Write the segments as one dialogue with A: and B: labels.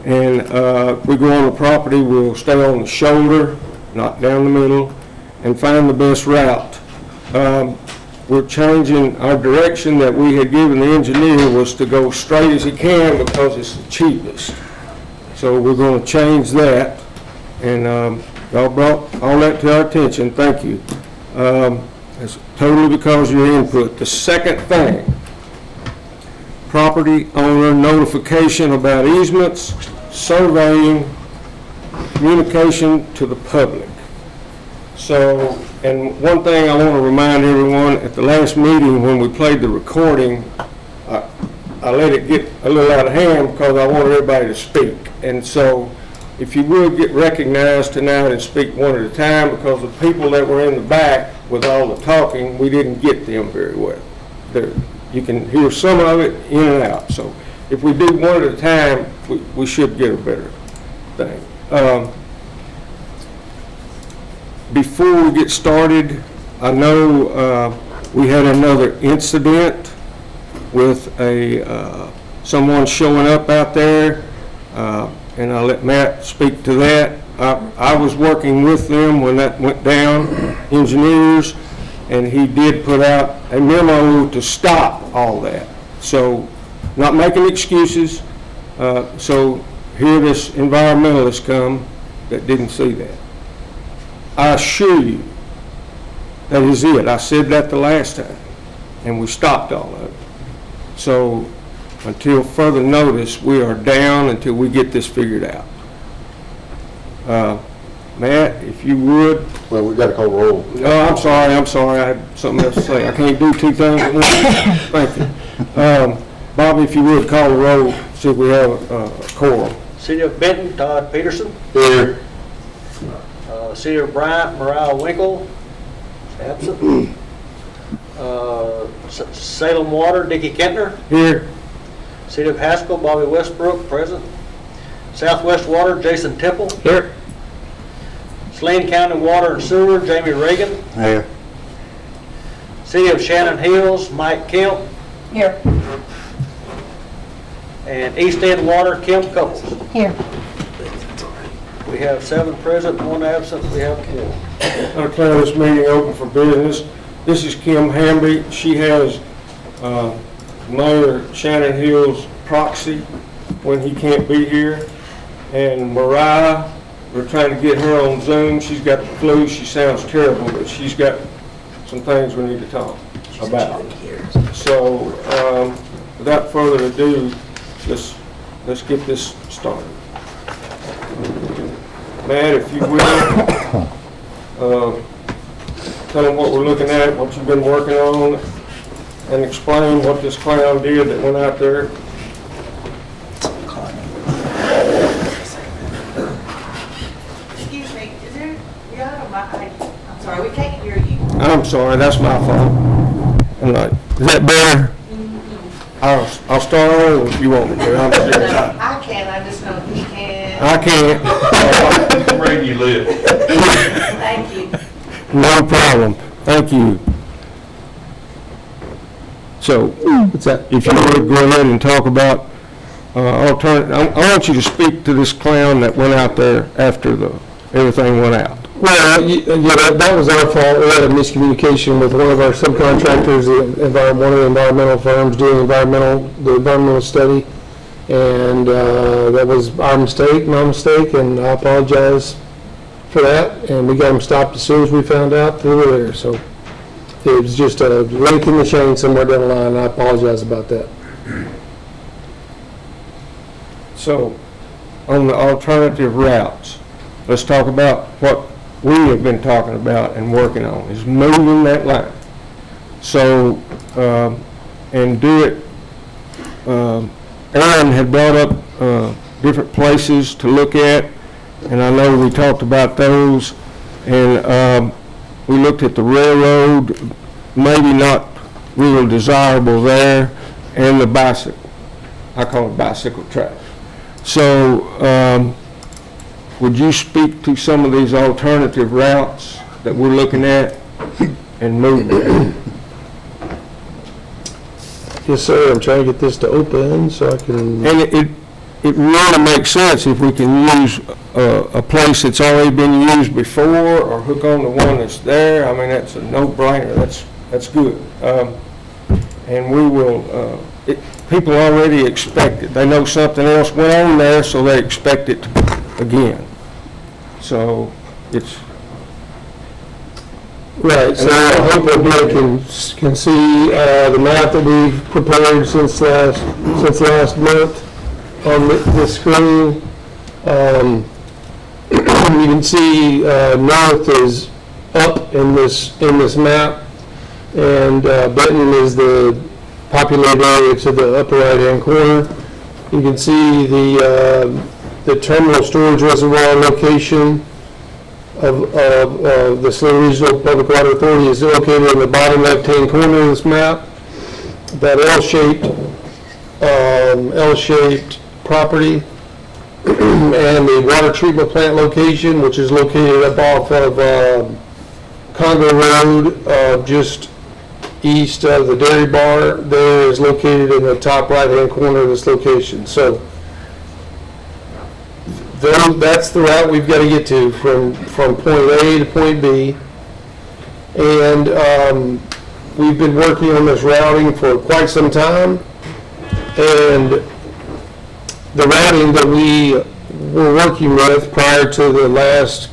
A: And we go on the property, we'll stay on the shoulder, not down the middle, and find the best route. We're changing our direction that we had given the engineer was to go straight as he can because it's the cheapest. So we're going to change that, and y'all brought all that to our attention. Thank you. It's totally because of your input. The second thing, property owner notification about easements, surveying, communication to the public. So, and one thing I want to remind everyone, at the last meeting when we played the recording, I let it get a little out of hand because I wanted everybody to speak. And so, if you would get recognized tonight and speak one at a time, because the people that were in the back with all the talking, we didn't get them very well. You can hear some of it in and out. So if we do one at a time, we should get a better thing. Before we get started, I know we had another incident with someone showing up out there, and I'll let Matt speak to that. I was working with them when that went down, engineers, and he did put out a memo to stop all that. So, not making excuses. So here this environmentalist come that didn't see that. I assure you, that is it. I said that the last time, and we stopped all of it. So, until further notice, we are down until we get this figured out. Matt, if you would.
B: Well, we got to call roll.
A: Oh, I'm sorry. I had something else to say. I can't do two things at once. Thank you. Bobby, if you would call the roll, see if we have a quorum.
C: City of Benton, Todd Peterson.
B: Here.
C: City of Bryant, Mariah Winkle, absent. Salem Water, Dickie Kentner.
A: Here.
C: City of Haskell, Bobby Westbrook, present. Southwest Water, Jason Temple.
A: Here.
C: Saline County Water and Sewer, Jamie Reagan.
B: Here.
C: City of Shannon Hills, Mike Kemp.
D: Here.
C: And East End Water, Kim Couples.
D: Here.
C: We have 7 present, 1 absent. We have 4.
A: I declare this meeting open for business. This is Kim Hamby. She has Mayor Shannon Hill's proxy when he can't be here. And Mariah, we're trying to get her on Zoom. She's got the flu. She sounds terrible, but she's got some things we need to talk about. So without further ado, let's get this started. Matt, if you will, tell them what we're looking at, what you've been working on, and explain what this clown did that went out there.
D: Excuse me, is there, I'm sorry, we can't hear you.
A: I'm sorry, that's my fault. I'm like, is that better? I'll start over if you want me to. I'm serious.
D: I can't, I just know he can.
A: I can't.
B: Where you live?
D: Thank you.
A: No problem. Thank you. So, if you would go ahead and talk about alternative, I want you to speak to this clown that went out there after everything went out.
E: Well, yeah, that was our fault. We had a miscommunication with one of our subcontractors, one of the environmental firms doing the environmental study, and that was our mistake, my mistake, and I apologize for that. And we got them stopped as soon as we found out they were there. So it was just a link in the chain somewhere down the line. And I apologize about that.
A: So, on the alternative routes, let's talk about what we have been talking about and working on, is moving that line. So, and do it, Aaron had brought up different places to look at, and I know we talked about those, and we looked at the railroad, maybe not real desirable there, and the bicycle. I call it bicycle track. So, would you speak to some of these alternative routes that we're looking at and moving?
E: Yes, sir. I'm trying to get this to open so I can.
A: And it really makes sense if we can use a place that's already been used before or hook on to one that's there. I mean, that's a no-brainer. That's good. And we will, people already expect it. They know something else went on there, so they expect it again. So it's,
E: Right, so I hope everybody can see the map that we've prepared since last month on this screen. You can see north is up in this map, and Benton is the populated area to the upper right-hand corner. You can see the terminal storage reservoir location of the Saline Regional Public Water Authority is located in the bottom left-hand corner of this map. That L-shaped property and the water treatment plant location, which is located up off of Congo Road, just east of the dairy bar, there is located in the top right-hand corner of this location. So that's the route we've got to get to from point A to point B. And we've been working on this routing for quite some time. And the routing that we were working with prior to the last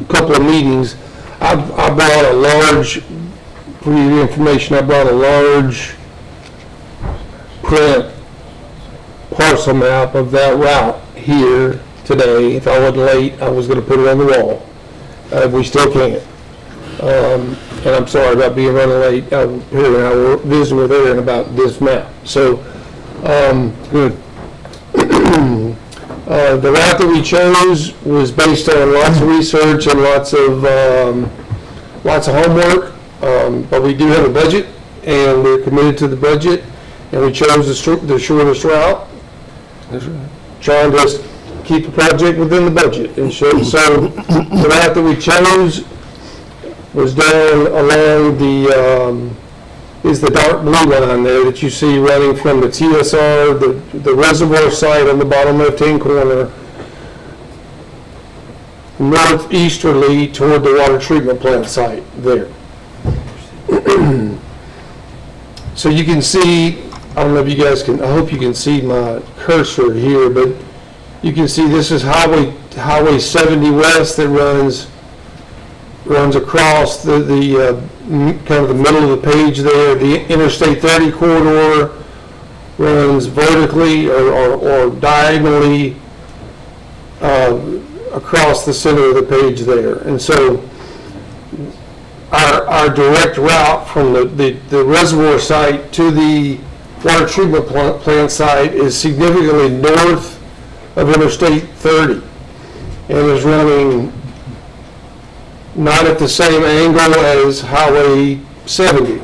E: couple of meetings, I brought a large, for your information, I brought a large print parcel map of that route here today. If I wasn't late, I was going to put it on the wall. We still can't. And I'm sorry about being running late. I'm here and I were visiting with Aaron about this map. So, good. The route that we chose was based on lots of research and lots of homework. But we do have a budget, and we're committed to the budget, and we chose the shortest route. Trying to keep the project within the budget. And so the route that we chose was down along is the dark blue line there that you see running from the TSR, the reservoir site on the bottom left-hand corner, northeasterly toward the water treatment plant site there. So you can see, I don't know if you guys can, I hope you can see my cursor here, but you can see this is Highway 70 West that runs across the kind of the middle of the page there. The Interstate 30 corridor runs vertically or diagonally across the center of the page there. And so our direct route from the reservoir site to the water treatment plant site is significantly north of Interstate 30 and is running not at the same angle as Highway 70.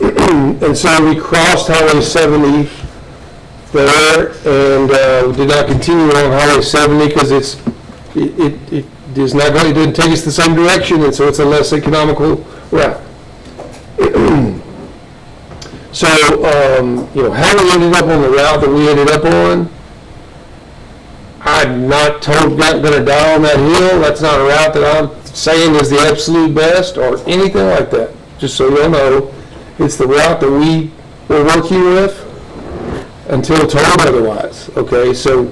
E: And so we crossed Highway 70 there and did not continue on Highway 70 because it didn't take us the same direction, and so it's a less economical route. So, how we ended up on the route that we ended up on, I'm not going to die on that hill. That's not a route that I'm saying is the absolute best or anything like that. Just so you'll know, it's the route that we were working with until told otherwise. Okay, so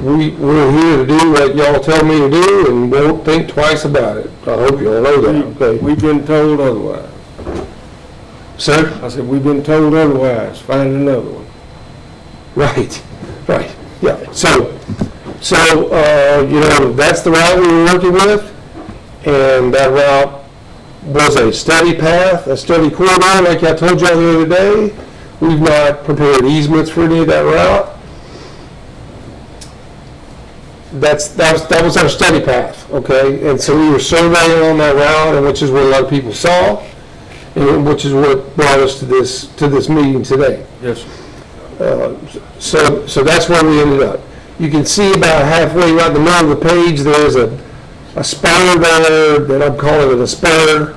E: we're here to do what y'all tell me to do and won't think twice about it. I hope y'all know that. Okay.
A: we've been told otherwise.
E: Sir?
A: I said, we've been told otherwise. Find another one.
E: Right. Yeah. So, that's the route we were working with, and that route was a study path, a study corridor, like I told y'all the other day. We've not prepared easements for any of that route. That was our study path, okay? And so we were surveying on that route, and which is what a lot of people saw, and which is what brought us to this meeting today.
A: Yes.
E: So that's where we ended up. You can see about halfway right in the middle of the page, there's a spur there that I'm calling it a spur.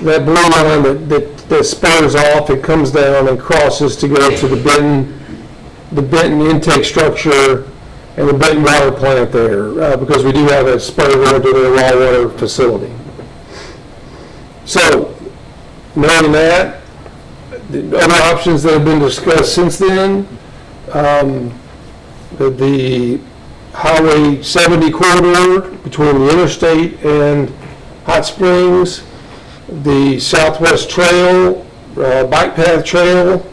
E: That blue line that spurs off, it comes down and crosses to go to the Benton the Benton intake structure and the Benton water plant there, because we do have a spur to the raw water facility. So, knowing that, the other options that have been discussed since then, the Highway 70 corridor between the interstate and Hot Springs, the Southwest Trail, bike path trail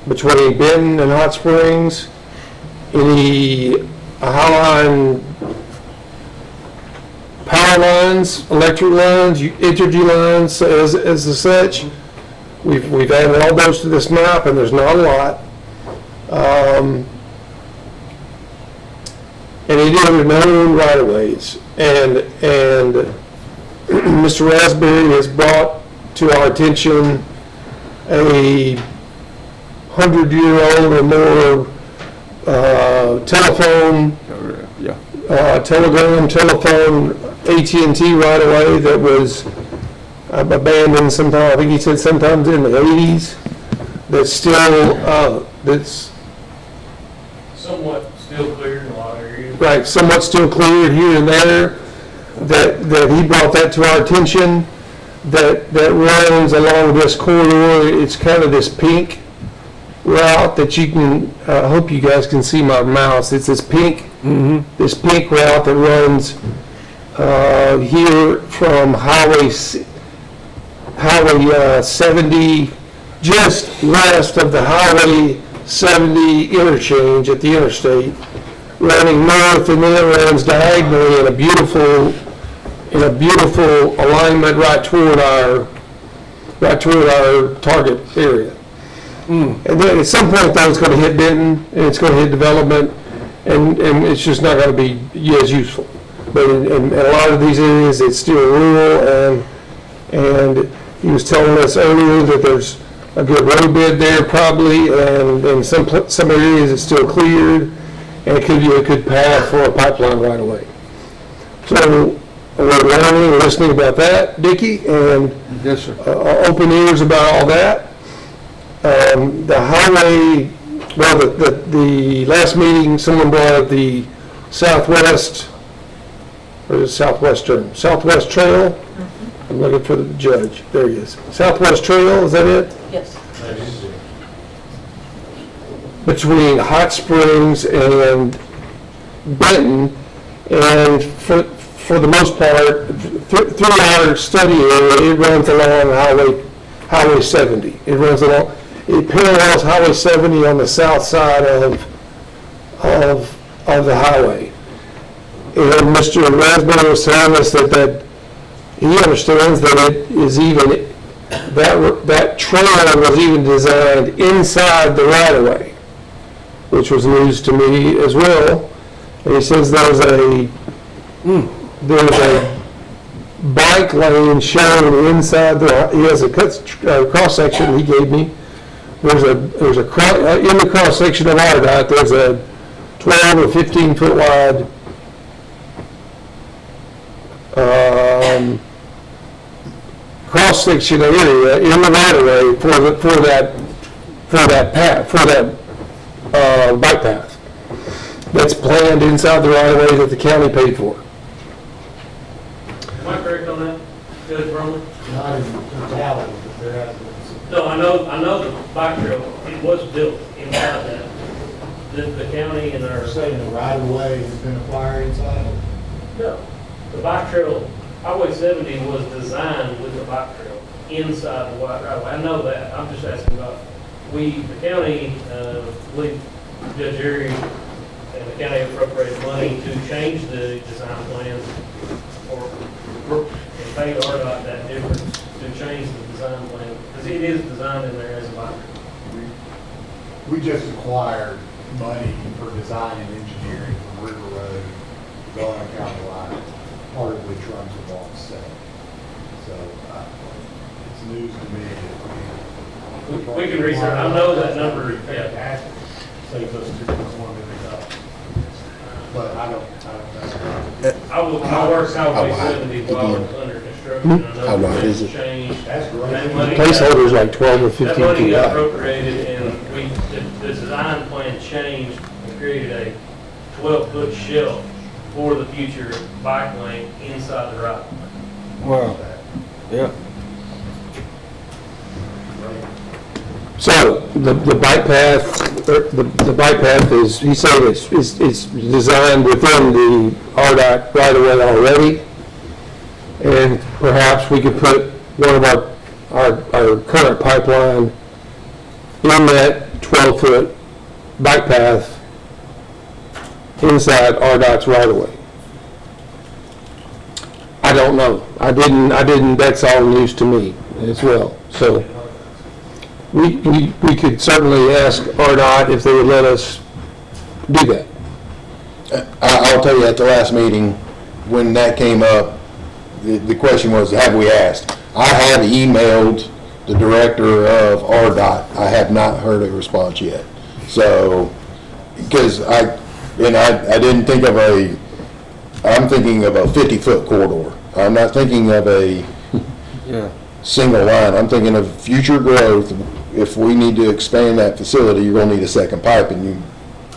E: between Benton and Hot Springs, any Highline power lines, electric lines, energy lines as such. We've added all those to this map, and there's not a lot. And any other known right-of-ways. And Mr. Raspberry has brought to our attention a 100-year-old or more telephone, telephone AT&T right-of-way that was abandoned sometime, I think he said sometimes in the 80s, that's still, that's
F: Somewhat still clear in a lot of areas.
E: right, somewhat still cleared here and there, that he brought that to our attention, that runs along this corridor. It's kind of this pink route that you can, I hope you guys can see my mouse. It's this pink route that runs here from Highway 70, just west of the Highway 70 interchange at the interstate, running north, and then it runs diagonally in a beautiful alignment right toward our target area. And then at some point, though, it's going to hit Benton, and it's going to hit development, and it's just not going to be as useful. But in a lot of these areas, it's still rural, and he was telling us earlier that there's a good road bed there probably, and in some areas it's still cleared, and it could be a good path for a pipeline right away. So we're learning and listening about that, Dickie, and
A: Yes, sir.
E: open ears about all that. The highway, well, the last meeting, someone brought up the Southwest Trail. I'm looking for the judge. There he is. Southwest Trail, is that it?
D: Yes.
E: Between Hot Springs and Benton, and for the most part, through our study area, it runs along Highway 70. It parallels Highway 70 on the south side of the highway. And Mr. Raspberry was telling us that he understands that it is even, that trail was even designed inside the right-of-way, which was news to me as well. And he says there's a bike lane shown inside he has a cross-section he gave me. In the cross-section of RDOT, there's a 12 or 15 foot wide cross-section area in the right-of-way for that bike path that's planned inside the right-of-way that the county paid for.
F: Am I correct on that, Judge Brumley?
G: Not in totality, but there has been some.
F: No, I know the bike trail, it was built inside that. The county and our,
G: You're saying the right of way has been acquired inside of it?
F: no, the bike trail, Highway 70 was designed with the bike trail inside the white right of way. I know that, I'm just asking about, the county, believe Judge Erie and the county appropriated money to change the design plans or and pay RDOT that difference to change the design plan, because it is designed in there as a bike trail.
G: We just acquired money for design and engineering from River Road, going County Line, part of which runs along 7. So it's news to me that
F: We can research, I know that number, yeah.
G: fantastic. Saves us $2.1 million. But I don't know.
F: I worked Highway 70 while it was under construction. I know it's changed.
G: That's great.
F: That money-
E: Placeholder's like 12 or 15
F: That money
E: feet
F: got
E: high.
F: appropriated and the design plan 12-foot shelf for the future bike lane inside the right.
A: Wow. Yeah.
E: So the bike path, the bike path is, he said it's designed within the RDOT right of way already. And perhaps we could put one of our current pipeline in that 12-foot bike path inside RDOT's right of way. I don't know. I didn't, that's all news to me as well. So we could certainly ask RDOT if they would let us do that.
B: I'll tell you, at the last meeting, when that came up, the question was, have we asked? I have emailed the director of RDOT. I have not heard a response yet. So, because I didn't think of I'm thinking of a 50-foot corridor. I'm not thinking of a single line. I'm thinking of future growth. If we need to expand that facility, you're gonna need a second pipe, and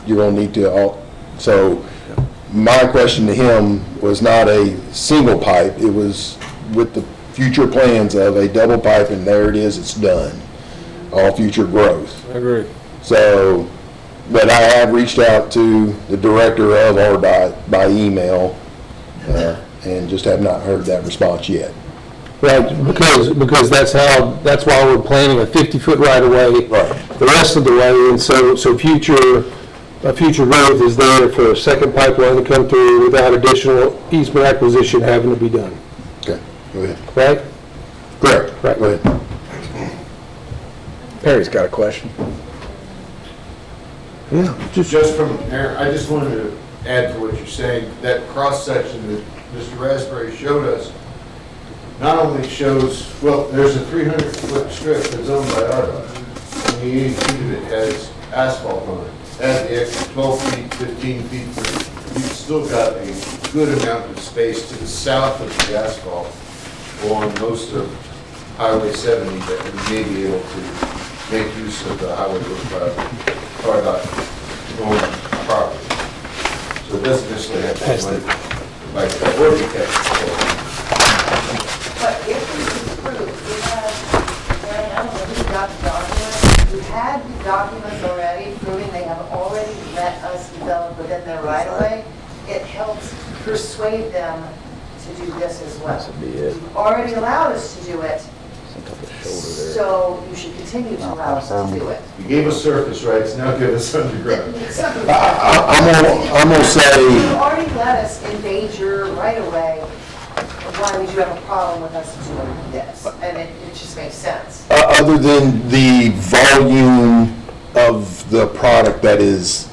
B: you're gonna need to, so my question to him was not a single pipe, it was with the future plans of a double pipe, and there it is, it's done. All future growth.
A: I agree.
B: So, but I have reached out to the director of RDOT by email, and just have not heard that response yet.
E: Right, because that's why we're planning a 50-foot right of way the rest of the way, and so future growth is there for a second pipeline to come through without additional easement acquisition having to be done.
B: Okay, go ahead.
E: Right?
B: Correct.
E: Right.
B: Go ahead.
H: Perry's got a question.
E: Yeah.
I: Just from, Aaron, I just wanted to add to what you're saying, that cross-section that Mr. Raspberry showed us, not only shows, well, there's a 300-foot strip that's owned by RDOT, and 80 feet of it has asphalt on it. Add the extra 12 feet, 15 feet, you've still got a good amount of space to the south of the asphalt along most of Highway 70 that we may be able to make use of the highway RDOT-owned property. So it doesn't necessarily have to be like that, or be kept.
D: But if this is approved, we have, I don't know who got the documents, we had the documents already proving they have already let us develop within their right of way. It helps persuade them to do this as well. You've already allowed us to do it, so you should continue to allow us to do it.
I: You gave us surface rights, now give us underground.
B: I'm gonna say,
D: You already let us invade your right of way. Why would you have a problem with us doing this? And it just makes sense.
B: other than the volume of the product that is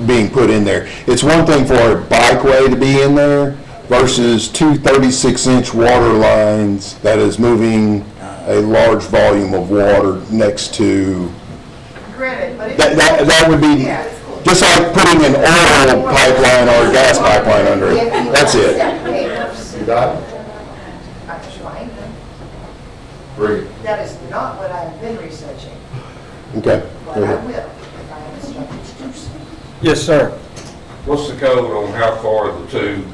B: being put in there, it's one thing for a bikeway to be in there versus two 36-inch water lines that is moving a large volume of water next to,
D: Granted, but
B: that would be,
D: yeah, it's cool.
B: just like putting an oil pipeline or a gas pipeline under it. That's it.
I: You got it?
D: I'm trying.
I: Bring it.
D: That is not what I have been researching,
B: Okay.
D: but
B: Go
D: I
B: ahead.
D: will if I am instructed to do so.
A: Yes, sir.
J: What's the code on how far the two,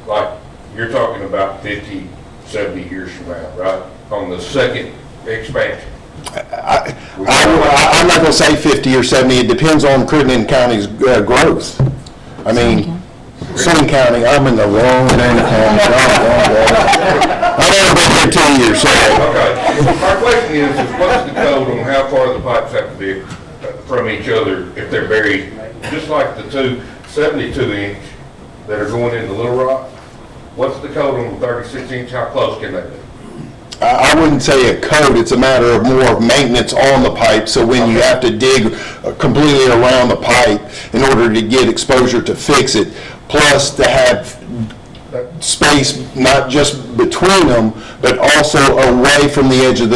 J: like, you're talking about 50, 70 years from now, right? On the second expansion?
B: I'm not gonna say 50 or 70, it depends on Crittenden County's growth. I mean, Saline County, I'm in the wrong county. I've only been here 2 years, so.
J: Okay. My question is what's the code on how far the pipes have to be from each other if they're buried? Just like the two 72-inch that are going into Little Rock, what's the code on the 36-inch? How close can they be?
B: I wouldn't say a code, it's a matter of more of maintenance on the pipe, so when you have to dig completely around the pipe in order to get exposure to fix it, plus to have space not just between them, but also away from the edge of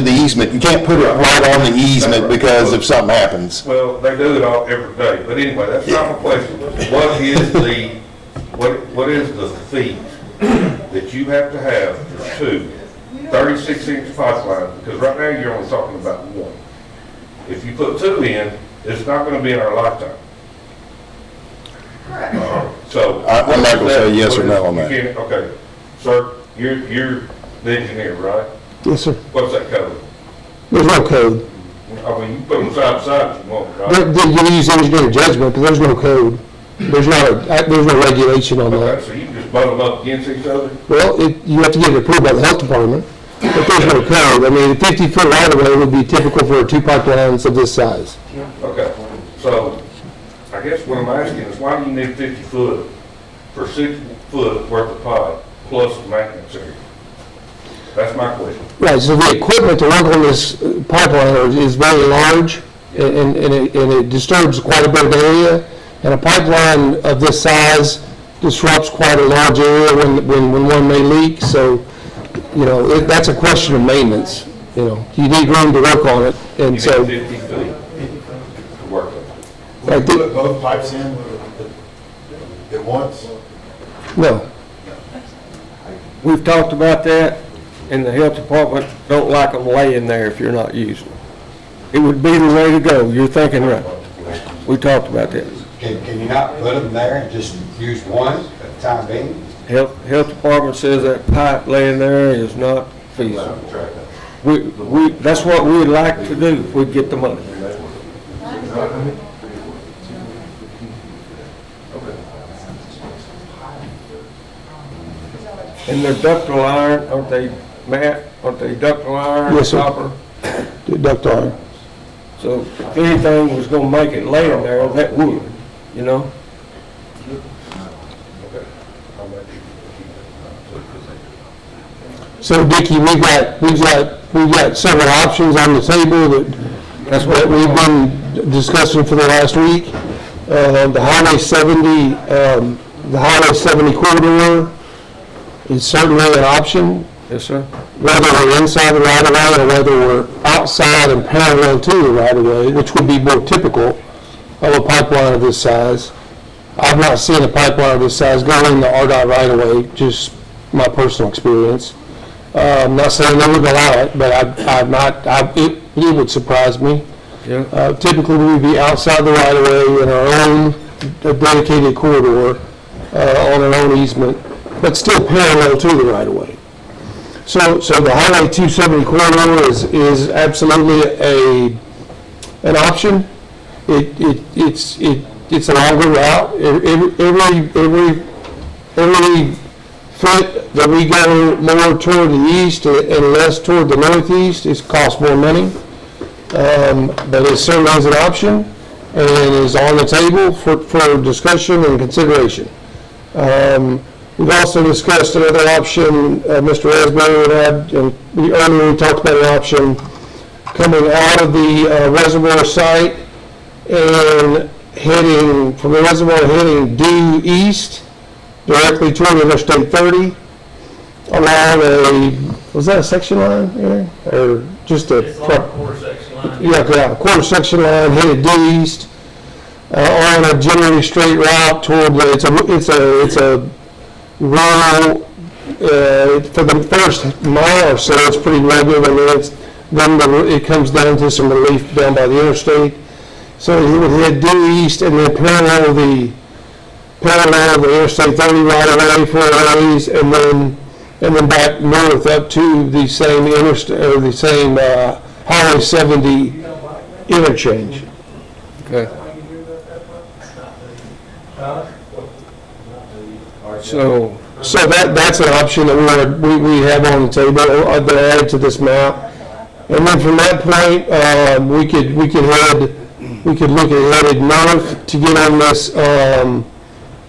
B: the easement. You can't put it right on the easement because if something happens.
J: Well, they do it all every day, but anyway, that's not my question. What is the feet that you have to have for two 36-inch pipelines? Because right now you're only talking about one. If you put two in, it's not going to be in our lifetime. So.
B: I'm not gonna say yes or no on
J: You
B: that.
J: can't- Okay, sir, you're the engineer, right?
E: Yes, sir.
J: What's that code?
E: There's no code.
J: I mean, you put them side by side if you want, right?
E: You use engineering judgment, but there's no code. There's no regulation on that.
J: Okay, so you just butt them up against each other?
E: Well, you have to get it approved by the health department, but there's no code. I mean, a 50-foot right-of-way would be typical for two pipelines of this size.
J: Okay, so I guess what I'm asking is why do you need 50 foot for 6 foot worth of pipe plus the maintenance area? That's my question.
E: Right, so the equipment to work on this pipeline is very large, and it disturbs quite a bit of area, and a pipeline of this size disrupts quite a large area when one may leak, so, that's a question of maintenance, you need room to work on it,
J: You
E: and
J: need
E: so.
J: 50 feet to work on.
E: I
G: Put
E: think-
G: both pipes in at once?
E: No,
A: We've talked about that, and the health department don't like them laying there if you're not using them. It would be the way to go, you're thinking right. We talked about that.
K: Can you not put them there and just use one at the time being?
A: Health department says that pipe laying there is not feasible. That's what we'd like to do if we get the money. And they're ductile iron, aren't they, Matt? Aren't they ductile iron?
E: Yes, sir.
A: Copper?
E: duct iron.
A: So if anything was gonna make it laying there, that would, you know?
E: So Dickie, we've got several options on the table that we've been discussing for the last week. The Highway 70 corridor is certainly an option,
A: Yes, sir.
E: whether we're inside the right of way or whether we're outside and parallel to the right of way, which would be more typical of a pipeline of this size. I've not seen a pipeline of this size go in the RDOT right of way, just my personal experience. I'm not saying they would allow it, but it would surprise me.
A: Yeah.
E: Typically, we'd be outside the right of way in our own dedicated corridor, on our own easement, but still parallel to the right of way. So the Highway 270 corridor is absolutely an option. It's a longer route. Every foot that we go more toward the east and less toward the northeast, it costs more money. But it certainly is an option and is on the table for discussion and consideration. We've also discussed another option, Mr. Asbury had, and earlier we talked about an option coming out of the reservoir site and heading, from the reservoir heading due east, directly toward Interstate 30, along was that a section line, Aaron? Or just a?
F: It's like a quarter section line.
E: Yeah, a quarter section line headed due east, on a generally straight route toward it's a rural, for the first mile or so, it's pretty rugged, and then it comes down to some relief down by the interstate. So he would head due east and then parallel the Interstate 30 right away for a ways, and then back north up to the same interstate, or the same Highway 70 interchange.
A: Okay. So,
E: that's an option that we have on the table, that added to this map. And then from that point, we could look at headed north to get on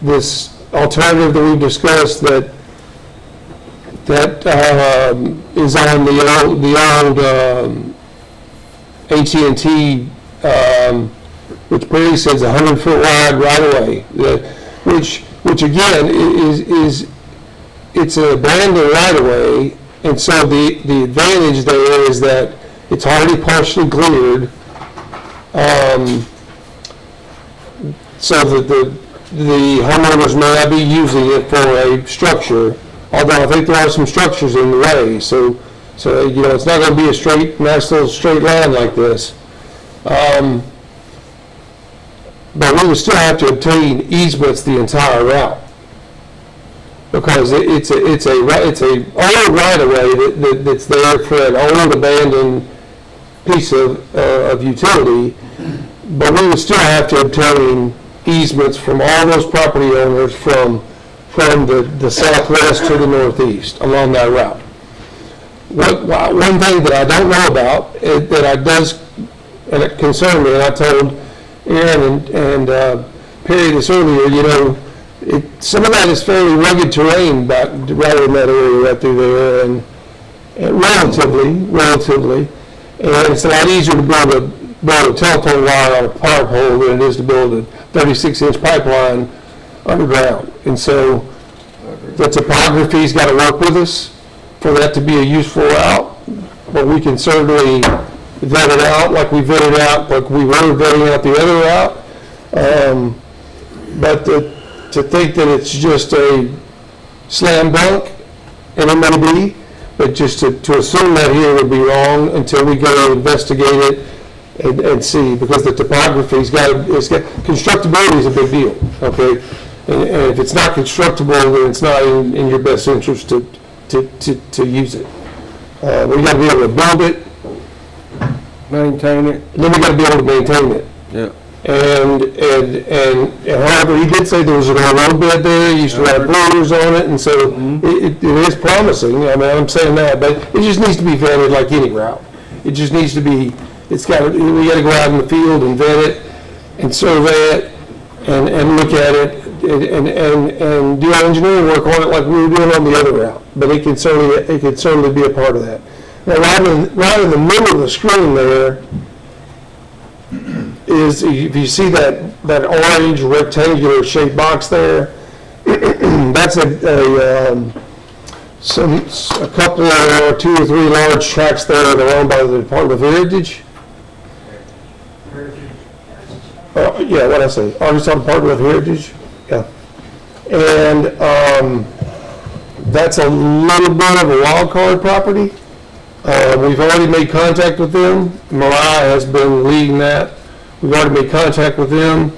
E: this alternative that we've discussed that is on the old AT&T, which Barry says 100-foot wide right away, which again it's an abandoned right of way, and so the advantage there is that it's already partially cleared, so that the homeowners may not be using it for a structure, although I think there are some structures in the way, so it's not going to be a nice little straight line like this. but we would still have to obtain easements the entire route. Because it's a old right of way that's there for an old abandoned piece of utility, but we would still have to obtain easements from all those property owners from the southwest to the northeast along that route. One thing that I don't know about, and it concerned me, and I told Aaron and Perry this earlier, some of that is fairly rugged terrain right in that area right through there, and relatively, and it's a lot easier to build a telephone line on a power pole than it is to build a 36-inch pipeline underground. And so the topography's got to work with us for that to be a useful route, but we can certainly vet it out like we vetted out, like we were vetting out the other route. But to think that it's just a slam dunk, and it may be, but just to assume that here would be wrong until we go investigate it and see, because the topography's constructability is a big deal, okay? And if it's not constructible, then it's not in your best interest to use it. We got to be able to build it,
A: Maintain it.
E: then we got to be able to maintain it.
A: Yeah.
E: And however, he did say there was an old road bed there, he used to have boulders on it, and so it is promising. I mean, I'm saying that, but it just needs to be vetted like any route. It just needs to be, we got to go out in the field and vet it, and survey it, and look at it, and do our engineering work on it like we were doing on the other route. But it could certainly be a part of that. Now, right in the middle of the screen there, is, if you see that orange rectangular shaped box there, that's a couple of 2 or 3 large tracts there that are owned by the Department of Heritage. Yeah, what'd I say? Arkansas Department of Heritage? Yeah. And that's a little bit of a wild card property. We've already made contact with them. Mariah has been leading that. We've already made contact with them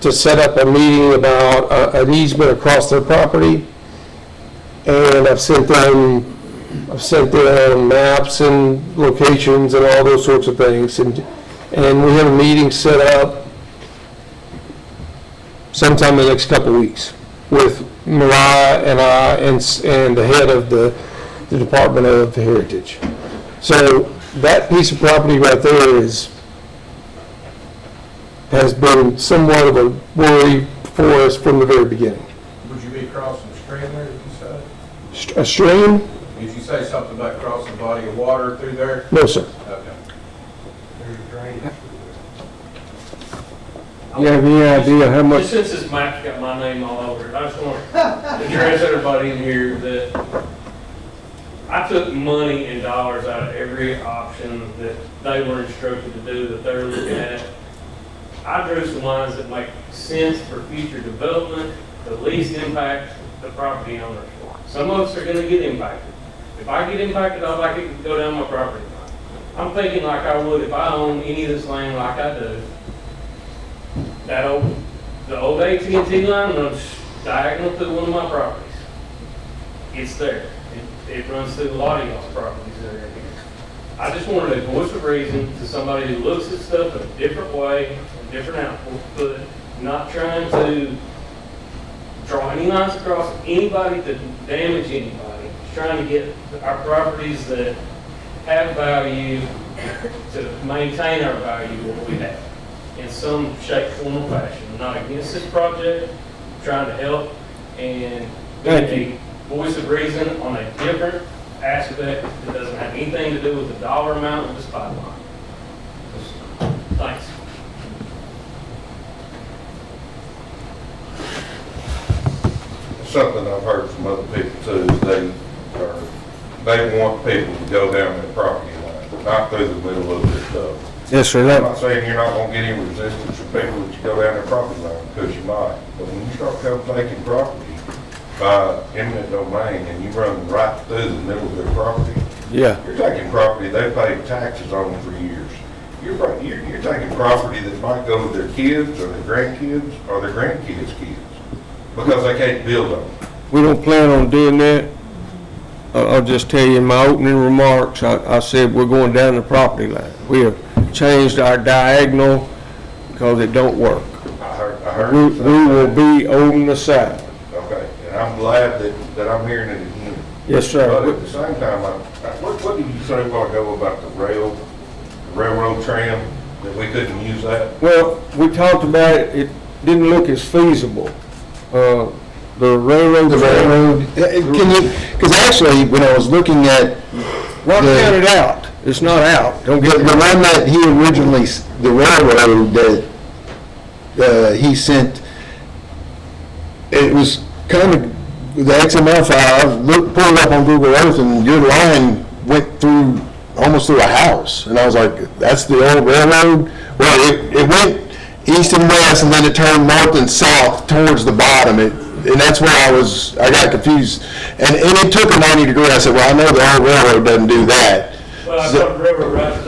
E: to set up a meeting about an easement across their property. And I've sent them maps and locations and all those sorts of things. And we have a meeting set up sometime in the next couple of weeks with Mariah and I and the head of the Department of Heritage. So that piece of property right there has been somewhat of a worry for us from the very beginning.
L: Would you be crossing the stream there, did you say?
E: A stream?
L: Did you say something about crossing a body of water through there?
E: No, sir.
L: Okay.
A: You have any idea how much?
F: Just since this map's got my name all over it, I just want to address everybody in here that I took money and dollars out of every option that they were instructed to do, that they're looking at. I drew some lines that make sense for future development, that least impact the property owners. Some of us are gonna get impacted. If I get impacted, I'd like it to go down my property line. I'm thinking like I would if I own any of this land like I do. The old AT&T line runs diagonal through one of my properties. It's there. It runs through a lot of y'all's properties that are here. I just wanted a voice of reason to somebody who looks at stuff in a different way, a different output, not trying to draw any lines across anybody to damage anybody. Just trying to get our properties that have value to maintain our value what we have in some shape, form, or fashion. I'm not against this project, I'm trying to help and be a voice of reason on a different aspect that doesn't have anything to do with the dollar amount of this pipeline. Thanks.
J: Something I've heard from other people too, is they want people to go down their property line, not through the middle of their stuff.
A: Yes, sir.
J: I'm not saying you're not gonna get any resistance from people that you go down their property line, because you might. But when you start taking property by eminent domain and you run right through the middle of their property,
A: Yeah.
J: you're taking property they paid taxes on for years. You're taking property that might go to their kids or their grandkids or their grandkids' kids because they can't build on it.
A: We don't plan on doing that. I'll just tell you in my opening remarks, I said we're going down the property line. We have changed our diagonal because it don't work.
J: I heard.
A: We will be on the side.
J: Okay, and I'm glad that I'm hearing it again.
A: Yes, sir.
J: But at the same time, what did you say a while ago about the railroad tram, that we couldn't use that?
A: Well, we talked about it, it didn't look as feasible. The railroad.
B: Can you, because actually, when I was looking at
A: Well, counted out, it's not out, don't
B: the
A: get
B: the
A: me
B: one
A: wrong.
B: that he originally, the railroad that he sent, it was kind of, the XML file, pulled it up on Google Earth, and your line went through, almost through a house. And I was like, that's the old railroad? Well, it went east and west, and then it turned north and south towards the bottom. And that's where I got confused. And it took a 90-degree. I said, well, I know the old railroad doesn't do that.
F: Well, I thought the railroad route,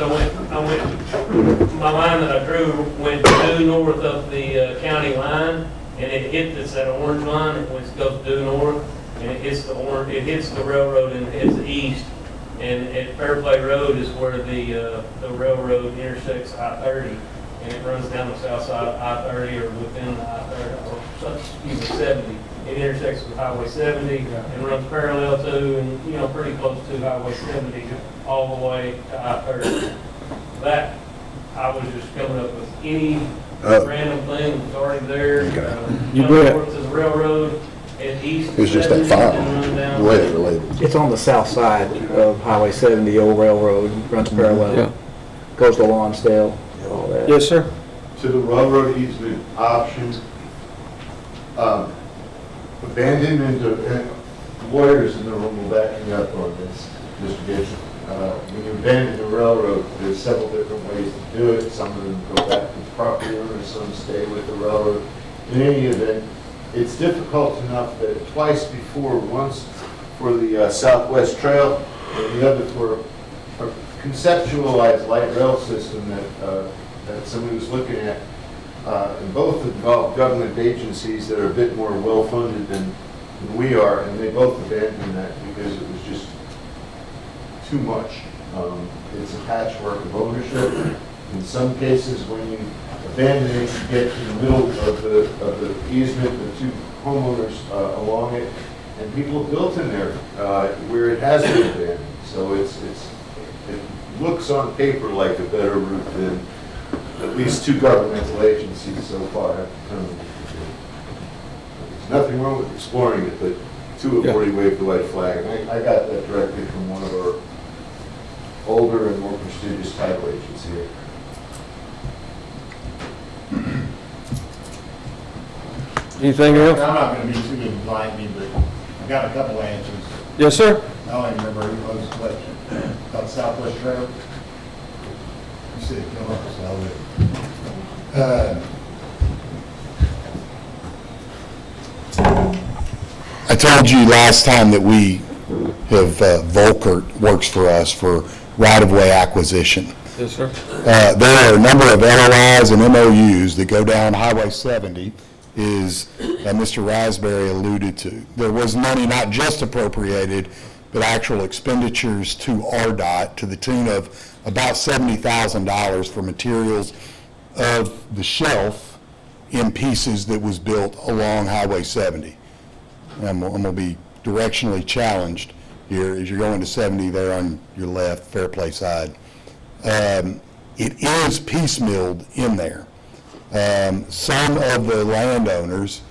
F: my line that I drew went due north of the county line, and it hit that orange line, it goes due north, and it hits the railroad and it heads east. And at Fairplay Road is where the railroad intersects I-30, and it runs down the south side of I-30 or within the I-30, or excuse me, 70. It intersects with Highway 70 and runs parallel to, and pretty close to Highway 70 all the way to I-30. That, I was just coming up with any random thing that's already there.
A: You bet.
F: North to the railroad, and east
B: It
F: to
B: was just that
F: 70,
B: file,
F: and run down.
B: the way they were labeled.
H: It's on the south side of Highway 70, old railroad, runs parallel,
A: Yeah.
H: goes to Lonsdale, all that.
A: Yes, sir.
I: To the railroad easement option, abandonment of, lawyers in the room will back me up on this, Mr. Gibson. When you abandon the railroad, there's several different ways to do it. Some of them go back to the property owner, some stay with the railroad. In any event, it's difficult enough that twice before, once for the Southwest Trail and the other for a conceptualized light rail system that somebody was looking at, and both involve government agencies that are a bit more well-funded than we are, and they both abandoned that because it was just too much. It's a patchwork of ownership. In some cases, when you abandon it, you get to the middle of the easement, the two homeowners along it, and people have built in there where it has been abandoned. So it looks on paper like a better route than at least two governmental agencies so far have determined. There's nothing wrong with exploring it, but two have already waved the white flag. And I got that directly from one of our older and more prestigious title agents here.
A: Anything
G: I'm
A: else?
G: not gonna be too enlightening, but I got a couple answers.
A: Yes, sir.
G: I don't even remember who posed the question. About Southwest Trail? You said it come up, so I'll let
B: I told you last time that we have, Volkert works for us for right-of-way acquisition.
A: Yes, sir.
B: There are a number of LOIs and MOUs that go down Highway 70, as Mr. Raspberry alluded to. There was money not just appropriated, but actual expenditures to RDOT to the tune of about $70,000 for materials of the shelf in pieces that was built along Highway 70. I'm going to be directionally challenged here as you're going to 70 there on your left, Fairplay side. It is piecemealed in there. Some of the landowners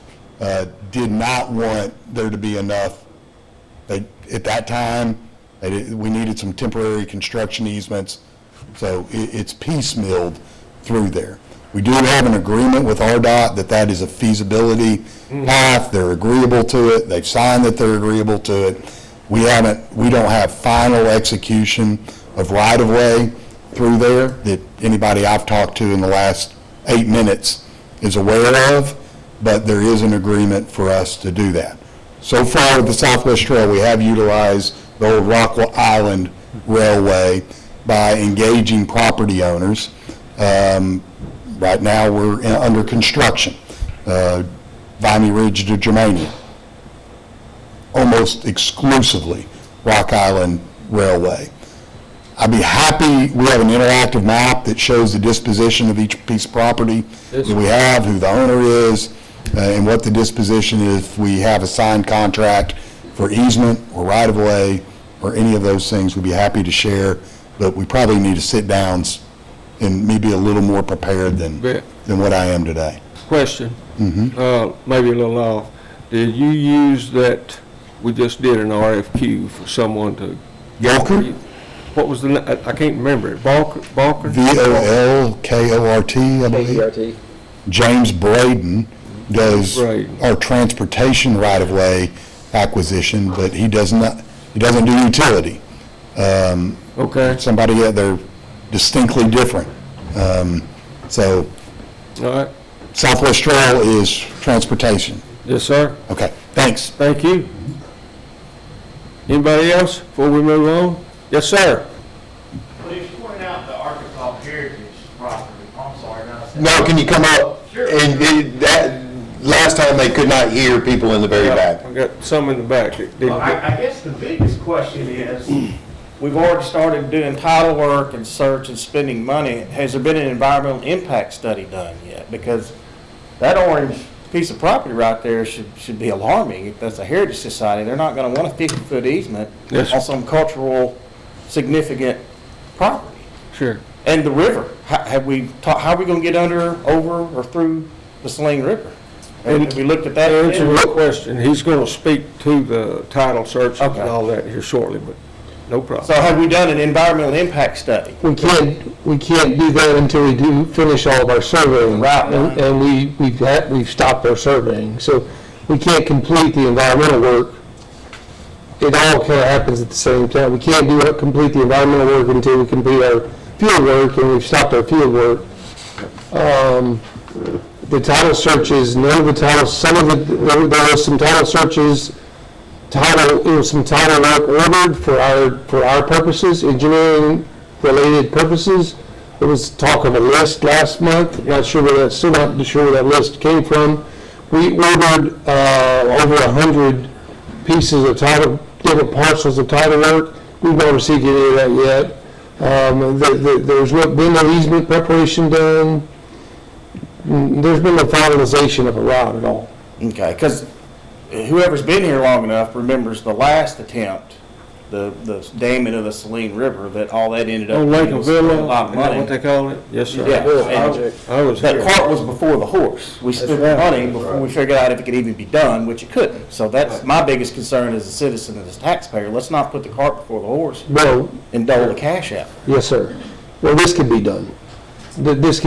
B: did not want there to be enough. At that time, we needed some temporary construction easements, so it's piecemealed through there. We do have an agreement with RDOT that is a feasibility path. They're agreeable to it. They've signed that they're agreeable to it. We don't have final execution of right-of-way through there that anybody I've talked to in the last 8 minutes is aware of, but there is an agreement for us to do that. So far with the Southwest Trail, we have utilized the old Rockwell Island Railway by engaging property owners. Right now, we're under construction. Vimy Ridge to Germania, almost exclusively Rock Island Railway. I'd be happy, we have an interactive map that shows the disposition of each piece of property that we have, who the owner is, and what the disposition is if we have a signed contract for easement or right-of-way or any of those things. We'd be happy to share, but we probably need to sit down and maybe a little more prepared than what I am today.
A: Question, maybe a little off. Did you use that, we just did an RFQ for someone to...
B: Volker?
A: What was the, I can't remember it, Volker?
B: Volkort, I believe.
H: KRT.
B: James Braden does
A: Braden.
B: our transportation right-of-way acquisition, but he does not, he doesn't do utility.
A: Okay.
B: Somebody, they're distinctly different. So
A: All right.
B: Southwest Trail is transportation.
A: Yes, sir.
B: Okay, thanks.
A: Thank you. Anybody else before we move on? Yes, sir.
L: Please point out the Arkansas Heritage property. I'm sorry, now I said.
B: No, can you come up?
L: Sure.
B: And that, last time they could not hear people in the very back.
A: I got some in the back that didn't
L: Well,
A: get...
L: I guess the biggest question is,
M: We've already started doing title work and search and spending money. Has there been an environmental impact study done yet? Because that orange piece of property right there should be alarming. If that's a heritage society, they're not gonna want a 50-foot easement
A: Yes.
M: on some cultural significant property.
A: Sure.
M: And the river, how are we gonna get under, over, or through the Saline River? Have we looked at that?
A: To answer your question, he's going to speak to the title search and
M: Okay.
A: all that here shortly, but no problem.
M: So have we done an environmental impact study?
E: We can't do that until we do finish all of our surveying.
M: Right.
E: And we've stopped our surveying, so we can't complete the environmental work. It all kind of happens at the same time. We can't complete the environmental work until we complete our field work, and we've stopped our field work. The title searches, none of the titles, there was some title searches, it was some title work ordered for our purposes, engineering-related purposes. There was talk of a list last month, still not sure where that list came from. We ordered over 100 pieces of title, different parcels of title work. We've not received any of that yet. There's been no easement preparation done. There's been no finalization of a route at all.
M: Okay, because whoever's been here long enough remembers the last attempt, the damming of the Saline River, that all that ended up.
A: Oh, Lake
M: was
A: of
M: a
A: Villa,
M: lot of
A: is that
M: money.
A: what they call it? Yes, sir.
M: Yeah.
A: I was
M: That
A: here.
M: cart was before the horse. We spent
A: right.
M: money before we figured out if it could even be done, which it couldn't. So that's my biggest concern as a citizen and as a taxpayer. Let's not put the cart before the horse
E: Well,
M: and dole the cash out.
E: yes, sir. Well, this can be done. This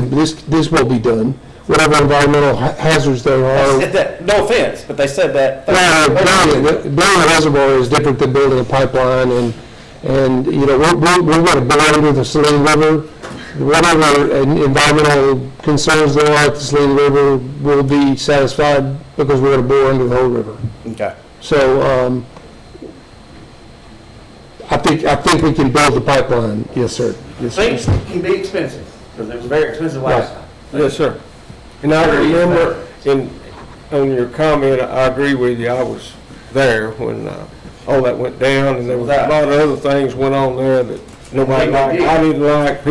E: will be done. Whatever environmental hazards there are.
M: No offense, but they said that.
E: Building a reservoir is different than building a pipeline, and we're going to bore under the Saline River. Whatever environmental concerns there are at the Saline River will be satisfied because we're going to bore under the whole river.
M: Okay.
E: So I think we can build the pipeline. Yes, sir. Yes, sir.
M: Things can be expensive, because it was very expensive last time.
A: Yes, sir. And I remember, on your comment, I agree with you, I was there when all that went down, and there was a lot of other things went on there that nobody liked. I didn't like.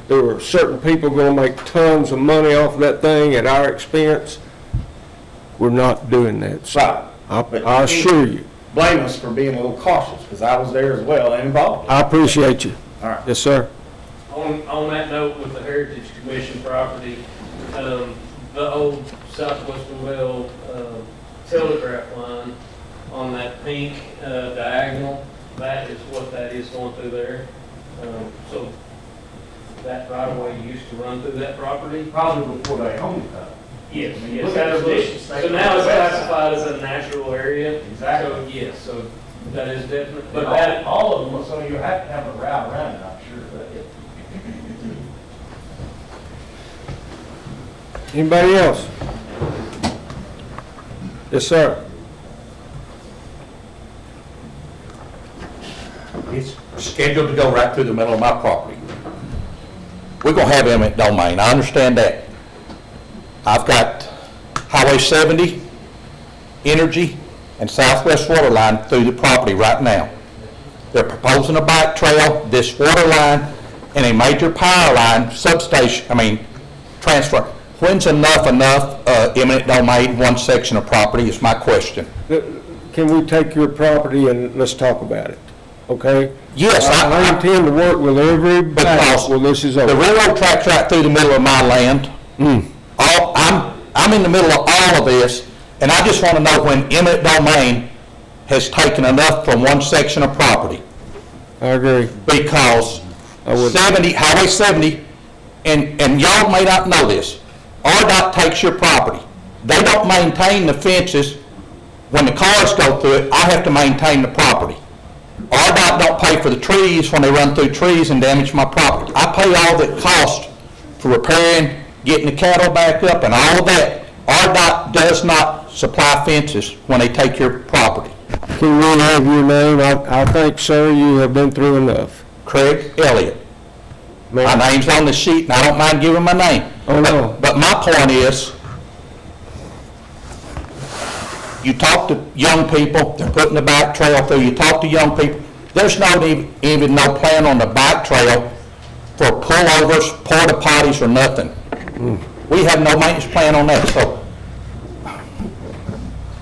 A: There were certain people going to make tons of money off of that thing at our expense. We're not doing that. So
M: Right.
A: I assure you.
M: Blame us for being a little cautious, because I was there as well and involved.
A: I appreciate you.
M: All right.
A: Yes, sir.
F: On that note, with the Heritage Commission property, the old Southwestern Bell telegraph line on that pink diagonal, that is what that is going through there. So that right away used to run through that property.
L: Probably before they owned it though.
F: Yes, yes.
L: Look at
F: That
L: the
F: is-
L: conditions.
F: So now it's classified as a natural area.
L: Exactly.
F: So, yes, so that is definite, but
L: But
F: that,
L: all of them, so you have to have a route around it, I'm sure, but.
A: Anybody else? Yes, sir.
N: It's scheduled to go right through the middle of my property. we're gonna have eminent domain, I understand that. I've got Highway 70, Energy, and Southwest Water Line through the property right now. They're proposing a bike trail, this water line, and a major power line substation, transfer. When's enough, eminent domain, one section of property is my question.
A: Can we take your property and let's talk about it, okay?
N: Yes,
A: I intend to work with everybody
N: because
A: when this is over.
N: the railroad track's right through the middle of my land. I'm in the middle of all of this, and I just want to know when eminent domain has taken enough from one section of property.
A: I agree.
N: Because Highway 70, and y'all may not know this, RDOT takes your property. They don't maintain the fences. When the cars go through it, I have to maintain the property. RDOT don't pay for the trees when they run through trees and damage my property. I pay all the cost for repairing, getting the cattle back up and all of that. RDOT does not supply fences when they take your property.
A: Can we have your name? I think, sir, you have been through enough.
N: Craig Elliott. My name's on the sheet, and I don't mind giving my name.
A: Oh, no.
N: But my point is, you talk to young people, they're putting the bike trail through, you talk to young people, there's not even no plan on the bike trail for pullovers, porta potties, or nothing. We have no maintenance plan on that, so.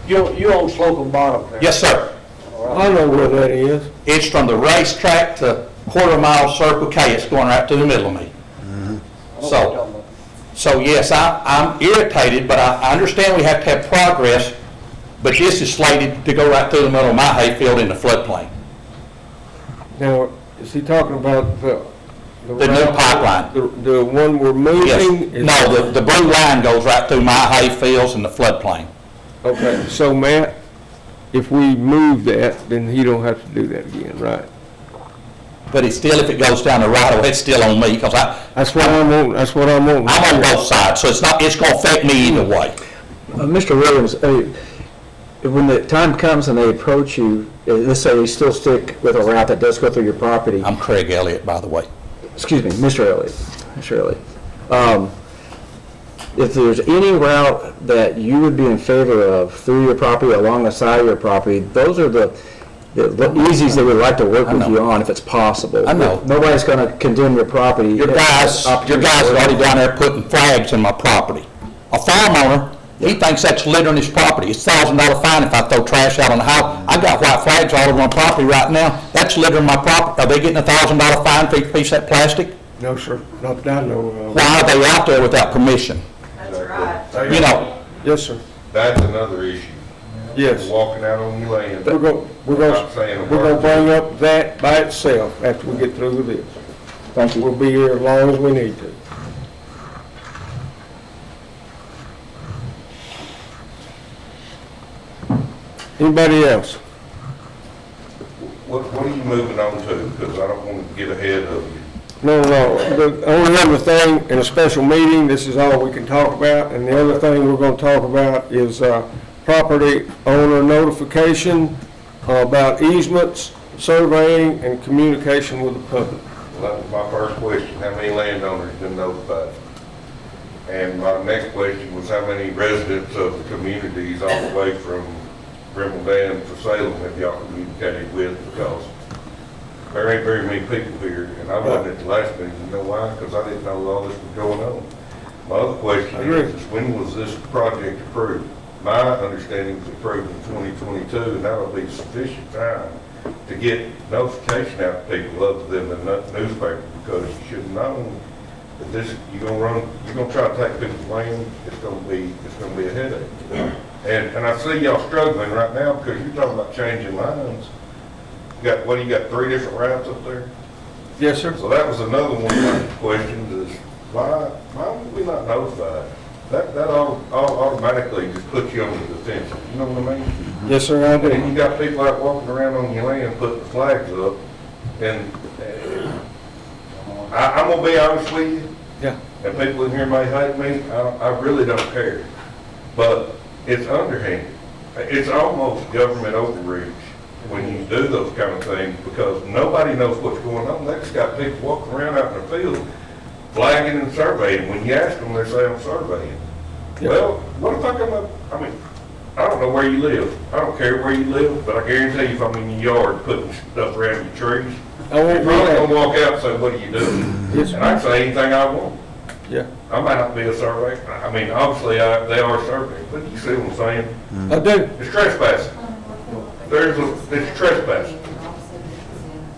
C: You own Slocum Bottom there?
N: Yes, sir.
A: I know where that is.
N: It's from the racetrack to quarter-mile Circle K. It's going right through the middle of me. So yes, I'm irritated, but I understand we have to have progress, but this is slated to go right through the middle of my hayfield in the floodplain.
A: Now, is he talking about the
N: new pipeline?
A: The one we're moving?
N: Yes. No, the blue line goes right through my hayfields and the floodplain.
A: Okay, so Matt, if we move that, then he don't have to do that again, right?
N: But it's still, if it goes down the right of way, it's still on me, because
A: That's what I'm on.
N: I'm on both sides, so it's going to affect me either way.
H: Mr. Williams, when the time comes and they approach you, let's say you still stick with a route that does go through your property.
N: I'm Craig Elliott, by the way.
H: Excuse me, Mr. Elliott. Mr. Elliott. If there's any route that you would be in favor of through your property, along the side of your property, those are the easies they would like to work with you on if it's possible.
N: I know.
H: Nobody's going to condemn your property.
N: Your guys are already down there putting flags in my property. A farm owner, he thinks that's littering his property. It's $1,000 fine if I throw trash out on the house. I got white flags all over my property right now. That's littering my property. Are they getting a $1,000 fine for each piece of that plastic?
A: No, sir, not that I know of.
N: Why are they out there without permission?
D: That's right.
N: You know.
A: Yes, sir.
J: That's another issue.
A: Yes.
J: Walking out on your land.
A: We're gonna bring up that by itself after we get through with this.
H: Thank you.
A: We'll be here as long as we need to. Anybody else?
J: What are you moving on to? Because I don't want to get ahead of you.
A: No. The only other thing, in a special meeting, this is all we can talk about, and the other thing we're gonna talk about is, property owner notification about easements, surveying, and communication with the public.
J: Well, that was my first question, how many landowners been notified? And my next question was how many residents of the communities all the way from Brimble Dam to Salem have y'all communicated with? Because there ain't very many people here, and I wasn't at the last meeting. You know why? Because I didn't know all this was going on. My other question is when was this project approved? My understanding was approved in 2022, and that'll be sufficient time to get notification out to people other than the newspaper, because you should have known that this, you're gonna try to take people's land, it's gonna be a headache. And I see y'all struggling right now because you're talking about changing lines. You got 3 different routes up there?
A: Yes, sir.
J: So that was another one of my questions is why were we not notified? That automatically just puts you on the defensive, you know what I mean?
A: Yes, sir, I do.
J: And you got people out walking around on your land putting flags up, and I'm gonna be honest with you.
A: Yeah.
J: And people in here may hate me, I really don't care. But it's underhanded. It's almost government overreach when you do those kind of things, because nobody knows what's going on. They just got people walking around out in the field flagging and surveying. When you ask them, they say I'm surveying.
A: Yeah.
J: Well, what if I come up, I mean, I don't know where you live. I don't care where you live, but I guarantee you if I'm in your yard putting stuff around your trees,
A: I
J: you're
A: won't do
J: probably
A: that.
J: gonna walk out and say, what are you doing?
A: Yes,
J: And I can say anything I want.
A: Yeah,
J: I might not be a surveyor. I mean, obviously, they are surveying, but you see what I'm saying?
A: I do.
J: It's trespassing. It's trespassing.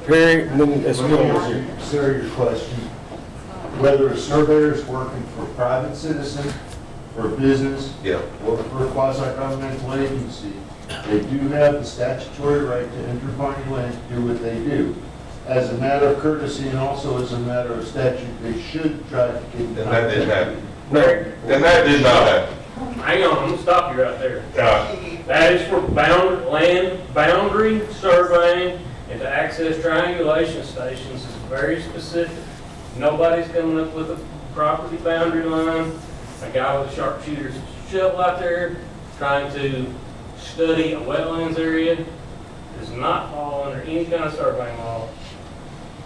A: Perry, then it's good.
G: Sir, your question, whether a surveyor is working for a private citizen or a business,
J: Yeah.
G: or for a quasi-governmental agency, they do have the statutory right to enter county land to do what they do. As a matter of courtesy and also as a matter of statute, they should try to get.
J: And that didn't happen.
A: No,
J: And that did not happen.
F: Hang on, I'm gonna stop you right there.
J: Uh,
F: That is for land boundary surveying and to access triangulation stations is very specific. Nobody's coming up with a property boundary line. A guy with a sharpshooter's shovel out there trying to study a wetlands area does not fall under any kind of surveying law.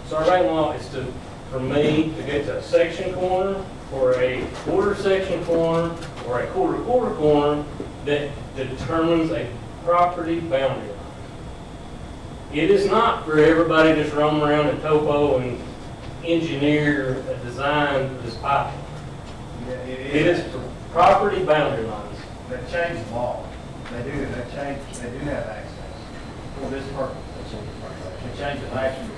F: Surveying law is for me to get to a section corner or a quarter section corner or a quarter corner that determines a property boundary line. It is not for everybody just roam around and topo and engineer a design for this pipe. It is for property boundary lines.
L: They changed the law. They do have access for this purpose. They changed it last year.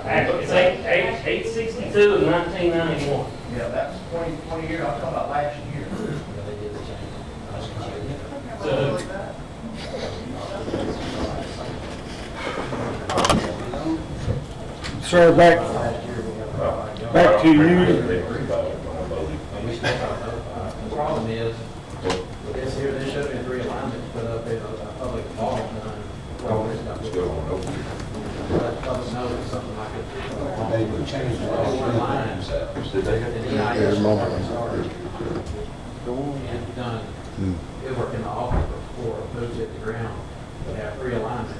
F: It's 862 of 1991.
L: Yeah, that was 20 years, I'm talking about last year.
F: So,
A: sir, back to you.
O: The problem is, with this here, there should have been 3 alignments put up in a public law. Let public know that something like it.
K: They would change the law for themselves. Did they have?
O: And done, it work in the office before it moves it to the ground, but have 3 alignments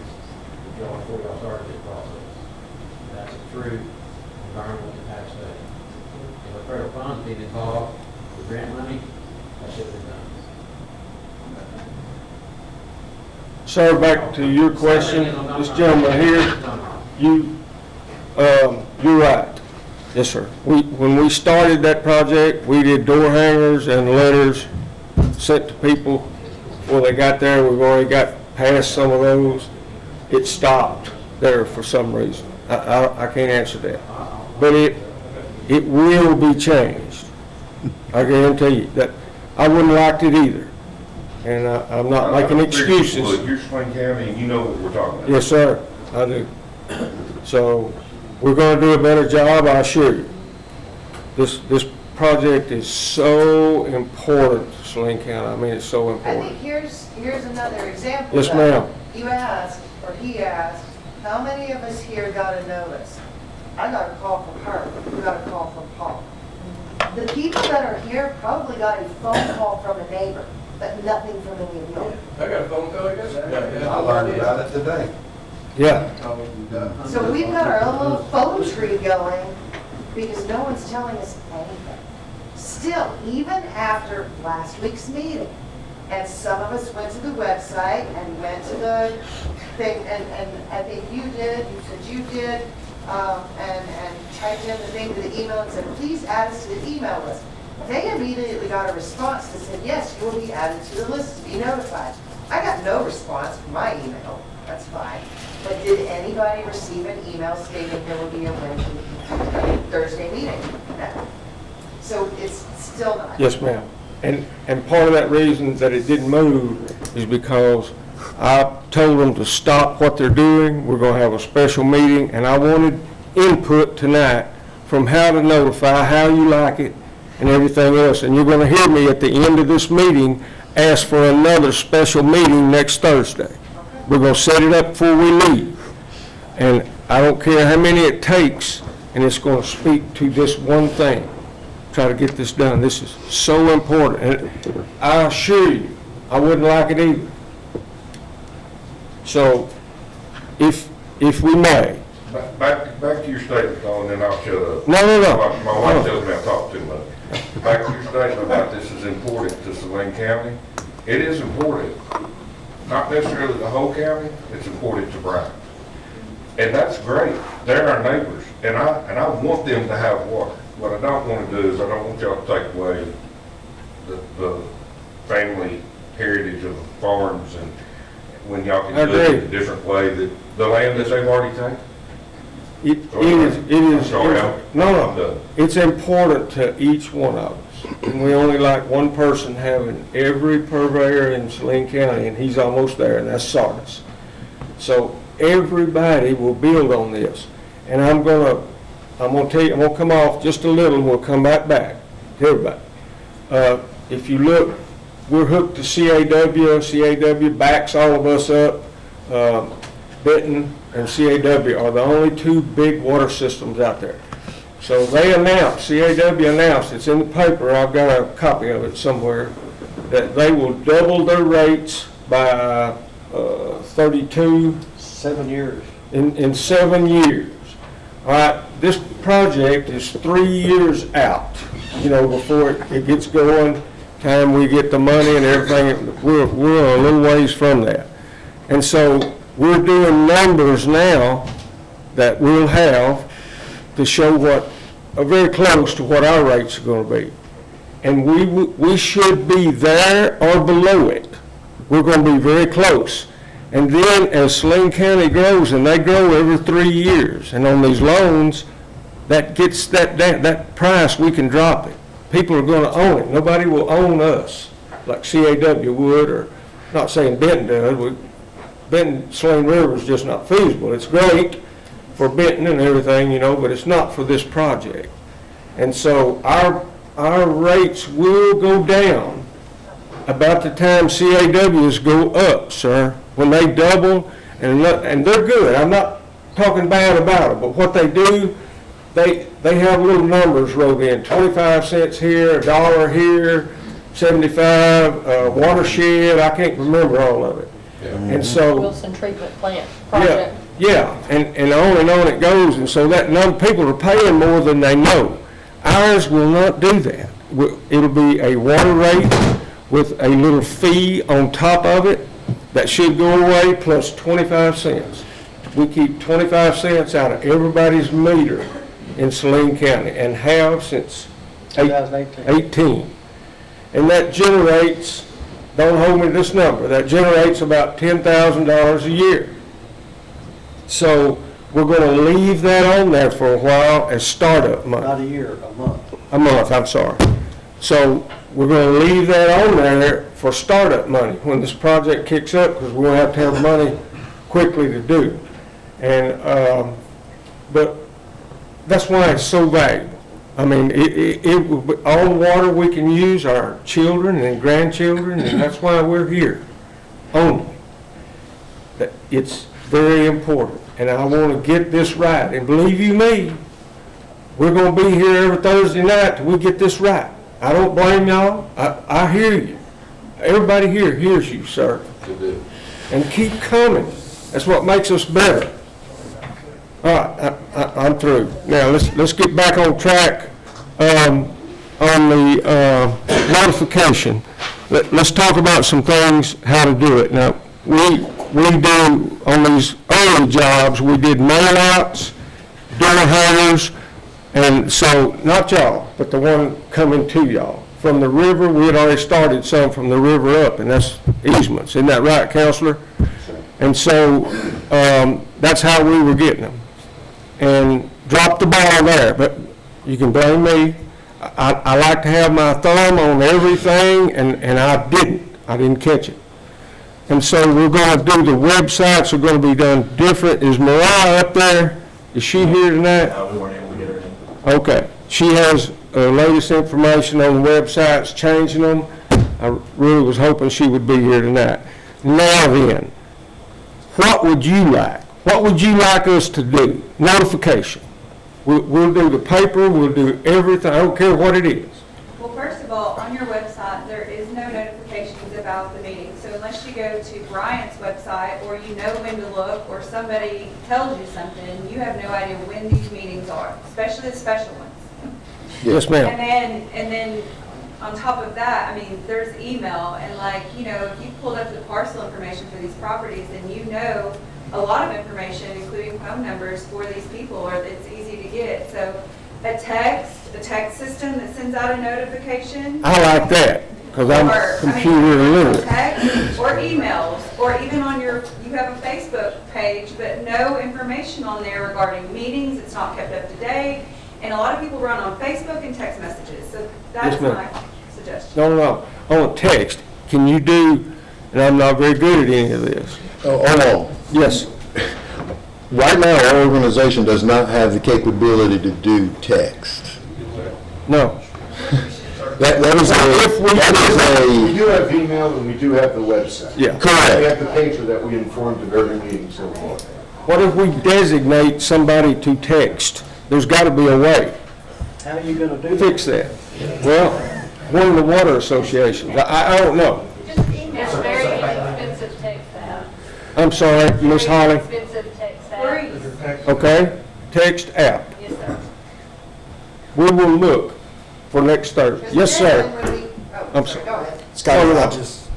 O: before y'all started this process. That's a true environmental impact study. If a federal funds being involved with grant money, that should have been done.
A: Sir, back to your question, this gentleman here, you're right. Yes, sir. When we started that project, we did door hangers and letters sent to people. Before they got there, we've already got past some of those. It stopped there for some reason. I can't answer that. But it will be changed. I guarantee you that. I wouldn't like it either. And I'm not making excuses.
J: You're Swain County and you know what we're talking about.
A: Yes, sir, I do. So, we're gonna do a better job, I assure you. This project is so important to Saline County. I mean, it's so
D: I
A: important.
D: think here's another example.
A: Yes,
D: of that.
A: ma'am.
D: You asked, or he asked, how many of us here got a notice? I got a call from her, who got a call from Paul. The people that are here probably got a phone call from a neighbor, but nothing from any of you.
L: I got a phone call yesterday.
K: I learned about it today.
A: Yeah,
D: So we've got our own little phone tree going because no one's telling us anything. Still, even after last week's meeting, and some of us went to the website and went to the thing, and I think you said you did, and typed in the thing to the email and said, please add us to the email list. They immediately got a response that said, yes, you will be added to the list to be notified. I got no response from my email, that's fine. But did anybody receive an email stating there will be a Wednesday, Thursday meeting? No. So it's still not.
A: yes, ma'am. And part of that reason that it didn't move is because I told them to stop what they're doing. We're gonna have a special meeting, and I wanted input tonight from how to notify, how you like it, and everything else. And you're gonna hear me at the end of this meeting ask for another special meeting next Thursday. We're gonna set it up before we leave. And I don't care how many it takes, and it's gonna speak to this one thing. Try to get this done. This is so important. And I assure you, I wouldn't like it either. So, if we may,
J: Back to your statement, Don, and then I'll shut up.
A: No.
J: My wife tells me I talk too much. Back to your statement about this is important to Saline County. It is important, not necessarily the whole county, it's important to Bryan. And that's great. They're our neighbors, and I want them to have water. What I don't want to do is I don't want y'all to take away the family heritage of the farms and when y'all can do it in a different way that the land that they've already taken.
A: It is,
J: Sorry,
A: no, it's important to each one of us. And we only like one person having every purveyor in Saline County, and he's almost there, and that's Sardis. So everybody will build on this. And I'm gonna tell you, I'm gonna come off just a little, and we'll come back to everybody. If you look, we're hooked to CAW backs all of us up. Benton and CAW are the only two big water systems out there. So they announced, CAW announced, it's in the paper, I've got a copy of it somewhere, that they will double their rates by 32.
C: 7 years.
A: In 7 years. All right, this project is 3 years out, before it gets going. Time we get the money and everything, we're a little ways from that. And so we're doing numbers now that we'll have to show what are very close to what our rates are going to be. And we should be there or below it. We're going to be very close. And then as Saline County grows, and they grow every 3 years, and on these loans, that gets that price, we can drop it. People are going to own it. Nobody will own us like CAW would, or not saying Benton does. Benton, Saline River is just not feasible. It's great for Benton and everything, but it's not for this project. And so our rates will go down about the time CAWs go up, sir. When they double, and they're good. I'm not talking bad about it, but what they do, they have little numbers wrote in, 25 cents here, $1 here, 75, watershed, I can't remember all of it. And so,
P: Wilson Treatment Plant project.
A: yeah, and on it goes, and so that people are paying more than they know. Ours will not do that. It'll be a water rate with a little fee on top of it that should go away plus 25 cents. We keep 25 cents out of everybody's meter in Saline County and have since 2018. And that generates, don't hold me to this number, that generates about $10,000 a year. So we're going to leave that on there for a while as startup money.
C: Not a year, a month.
A: A month, I'm sorry. So we're going to leave that on there for startup money when this project kicks up, because we're going to have money quickly to do. And but that's why it's so valuable. I mean, all the water we can use, our children and grandchildren, and that's why we're here only. That it's very important, and I want to get this right. And believe you me, we're going to be here every Thursday night till we get this right. I don't blame y'all. I hear you. Everybody here hears you, sir. And keep coming. That's what makes us better. All right, I'm through. Now let's get back on track on the notification. Let's talk about some things, how to do it. Now we do on these early jobs. We did mail outs, door hangers, and so not y'all, but the one coming to y'all. From the river, we had already started some from the river up, and that's easements. Isn't that right, Counselor? And so that's how we were getting them. And dropped the ball there, but you can blame me. I like to have my thumb on everything, and I didn't catch it. And so we're going to do the websites are going to be done different. Is Mariah up there? Is she here tonight?
Q: No, we weren't able to get her in.
A: Okay. She has latest information on the websites, changing them. I really was hoping she would be here tonight. Now then, what would you like? What would you like us to do? Notification. We'll do the paper, we'll do everything. I don't care what it is.
R: Well, first of all, on your website, there is no
Q: no notifications about the meeting. So unless you go to Bryant's website, or you know when to look, or somebody tells you something, you have no idea when these meetings are, especially the special ones.
A: Yes, ma'am.
Q: And then on top of that, I mean, there's email, and like, you know, if you pulled up the parcel information for these properties, then you know a lot of information, including phone numbers for these people, or it's easy to get. So a text system that sends out a notification.
A: I like that, because I'm computer literate.
Q: Text or emails, or even on you have a Facebook page, but no information on there regarding meetings. It's not kept up to date. And a lot of people run on Facebook and text messages. So that's my suggestion.
A: No. On text, can you do, and I'm not very good at any of this.
B: Oh, hold on.
A: Yes.
B: Right now, our organization does not have the capability to do text.
A: No.
B: That is
I: We do have email and we do have the website.
A: Yeah.
B: Correct.
I: We have the paper that we informed of every meeting so far.
A: What if we designate somebody to text? There's got to be a way.
C: How are you gonna do that?
A: Fix that. Well, one of the water associations. I don't know.
P: Just email. It's very expensive text app.
A: I'm sorry, Miss Holly.
P: Expensive text app.
A: Okay? Text app.
P: Yes, sir.
A: We will look for next Thursday. Yes, sir. I'm sorry.
D: Go ahead.
R: Scott Rogers,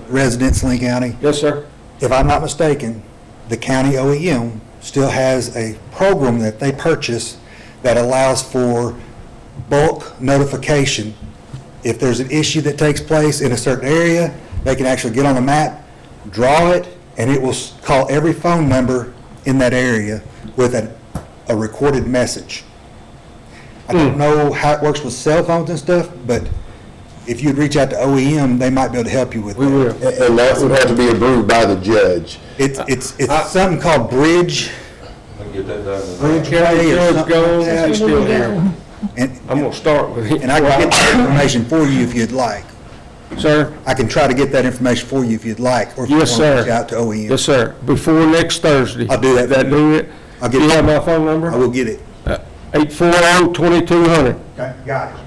R: resident, Saline County.
A: Yes, sir.
R: If I'm not mistaken, the county OEM still has a program that they purchase that allows for bulk notification. If there's an issue that takes place in a certain area, they can actually get on the map, draw it, and it will call every phone number in that area with a recorded message. I don't know how it works with cell phones and stuff, but if you'd reach out to OEM, they might be able to help you with that.
A: We will.
B: And that would have to be approved by the judge.
R: It's something called Bridge.
J: Get that done.
R: Bridge
A: County
R: Pay or
A: Judge
R: something
A: Gold,
R: like that.
A: he's still here.
R: And
A: I'm gonna start with him.
R: and I can get that information for you if you'd like.
A: Sir?
R: I can try to get that information for you if you'd like, or if you want
A: Yes,
R: to reach
A: sir.
R: out to OEM.
A: Yes, sir. Before next Thursday.
R: I'll do that for
A: That
R: you.
A: do it?
R: I'll
A: Do
R: get
A: you
R: it.
A: have my phone number?
R: I will get it.
A: 840-2200.
R: Okay, got it.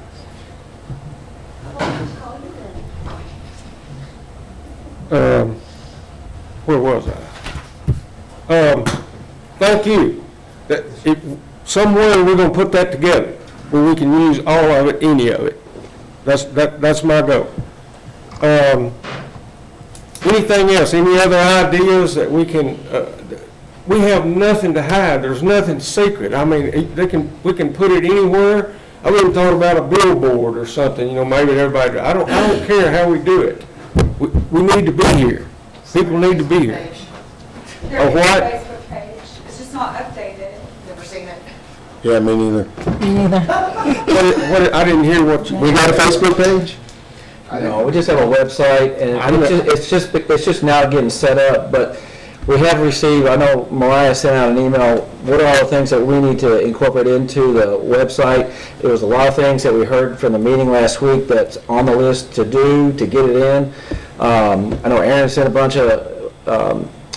A: Where was I? Thank you. Somewhere we're gonna put that together, where we can use all of it, any of it. That's my goal. Anything else, any other ideas that we can, we have nothing to hide, there's nothing secret. I mean, we can put it anywhere. I wouldn't thought about a billboard or something, maybe everybody, I don't care how we do it. We need to be here. People need to be here.
Q: There is a
A: what?
Q: Facebook page. It's just not updated.
D: Never seen it.
B: Yeah, me neither.
A: I didn't hear what you.
B: We got a Facebook page?
H: No, we just have a website, and it's just now getting set up, but we have received, I know Mariah sent out an email, what are all the things that we need to incorporate into the website? There was a lot of things that we heard from the meeting last week that's on the list to do, to get it in. I know Aaron sent a bunch of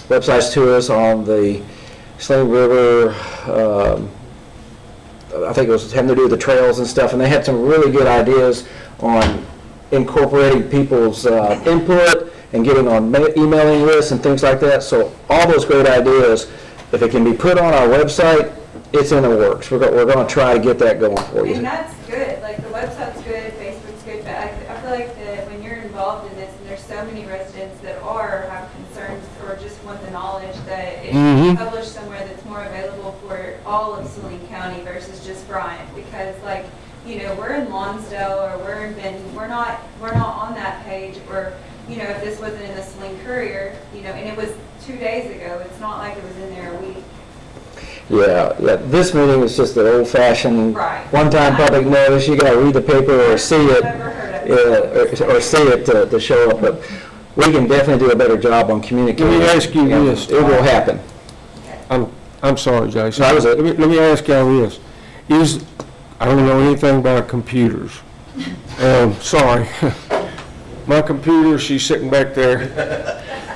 H: websites to us on the Saline River, I think it was having to do with the trails and stuff, and they had some really good ideas on incorporating people's input and getting on emailing lists and things like that. So all those great ideas, if it can be put on our website, it's in the works. We're going to try to get that going for you.
Q: And that's good, like the website's good, Facebook's good, but I feel like that when you're involved in this, and there's so many residents that have concerns or just want the knowledge, that it should be published somewhere that's more available for all of Saline County versus just Bryant, because we're in Lonsdale or we're in Benton, we're not on that page, or if this wasn't in the Saline Courier, and it was 2 days ago, it's not like it was in there a week.
H: Yeah, this meeting is just an old-fashioned, one-time public notice. You got to read the paper or see it, or see it to show up. But we can definitely do a better job on communicating.
A: Let me ask you this.
H: It will happen.
A: I'm sorry, Jason.
H: No,
A: let me ask y'all this. I don't know anything about computers. Sorry. My computer, she's sitting back there.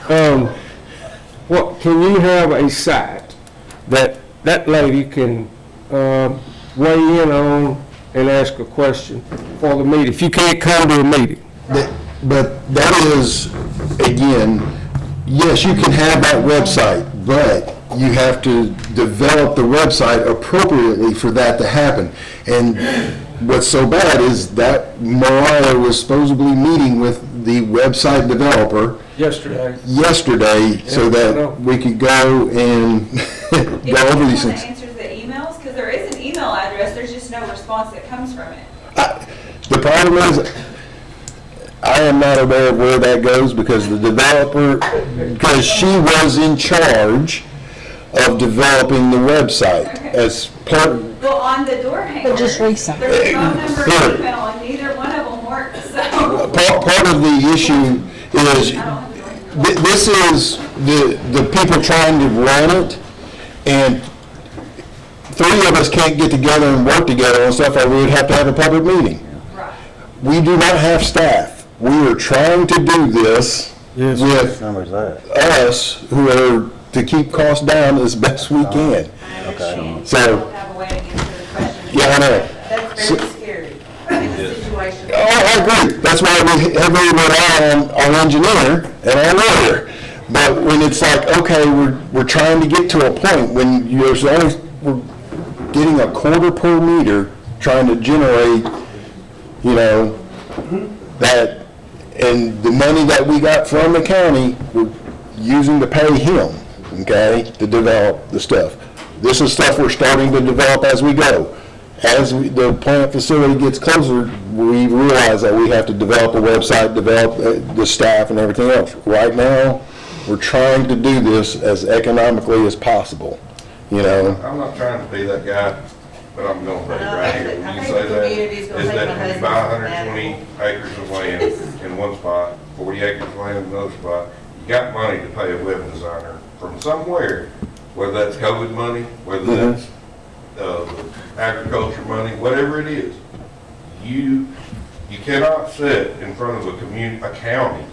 A: Can you have a site that lady can weigh in on and ask a question for the meeting, if you can't come to a meeting?
B: But that is, again, yes, you can have that website, but you have to develop the website appropriately for that to happen. And what's so bad is that Mariah was supposedly meeting with the website developer
A: Yesterday.
B: so that we could go and go over these things.
Q: Is it answers the emails? Because there is an email address, there's just no response that comes from it.
B: The problem is, I am not aware of where that goes because the developer, because she was in charge of developing the website as part.
Q: Well, on the door hanger,
D: just recent.
Q: there's a phone number and email, and neither one of them work, so.
B: Part of the issue is, this is the people trying to run it, and three of us can't get together and work together on stuff, or we would have to have a public meeting.
Q: Right.
B: We do not have staff. We are trying to do this with us, who are to keep costs down as best we can. So, yeah, I know.
D: That's very scary in the situation.
B: Oh, I agree. That's why we heavily rely on our engineer and our lawyer. But when it's like, okay, we're trying to get to a point when there's only, we're getting a quarter per meter, trying to generate, that, and the money that we got from the county, we're using to pay him, okay, to develop the stuff. This is stuff we're starting to develop as we go. As the plant facility gets closer, we realize that we have to develop a website, develop the staff and everything else. Right now, we're trying to do this as economically as possible,
J: I'm not trying to be that guy, but I'm going to be right here. When you say that, is that when you buy 120 acres of land in one spot, 40 acres of land in another spot, you got money to pay a web designer from somewhere, whether that's COVID money, whether that's agriculture money, whatever it is. You cannot sit in front of a county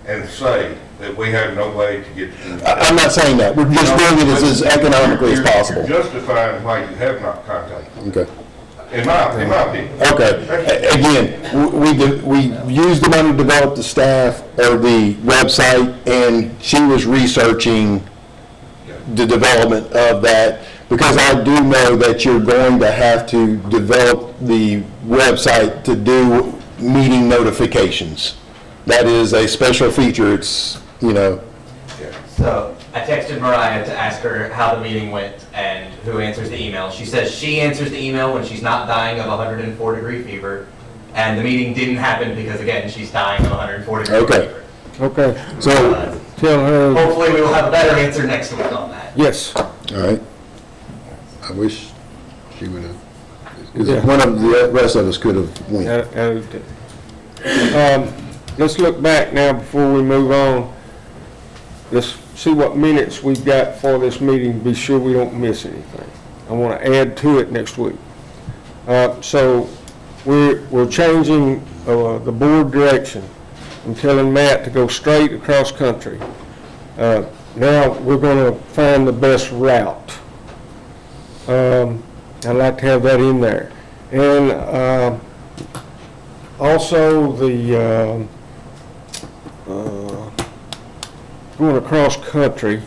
J: and say that we have no way to get to.
B: I'm not saying that. We're just doing it as economically as possible.
J: You're justifying why you have not contacted.
B: Okay.
J: In my opinion.
B: Okay. Again, we used the money to develop the staff or the website, and she was researching the development of that, because I do know that you're going to have to develop the website to do meeting notifications. That is a special feature. It's,
S: So I texted Mariah to ask her how the meeting went and who answers the email. She says she answers the email when she's not dying of 104-degree fever, and the meeting didn't happen because, again, she's dying of 104-degree fever.
A: Okay, so tell her.
S: Hopefully we will have a better answer next week on that.
A: Yes.
B: all right. I wish she would have, because one of the rest of us could have went.
A: Let's look back now before we move on. Let's see what minutes we've got for this meeting, be sure we don't miss anything. I want to add to it next week. So we're changing the board direction. I'm telling Matt to go straight across country. Now we're going to find the best route. I'd like to have that in there. And also the going across country.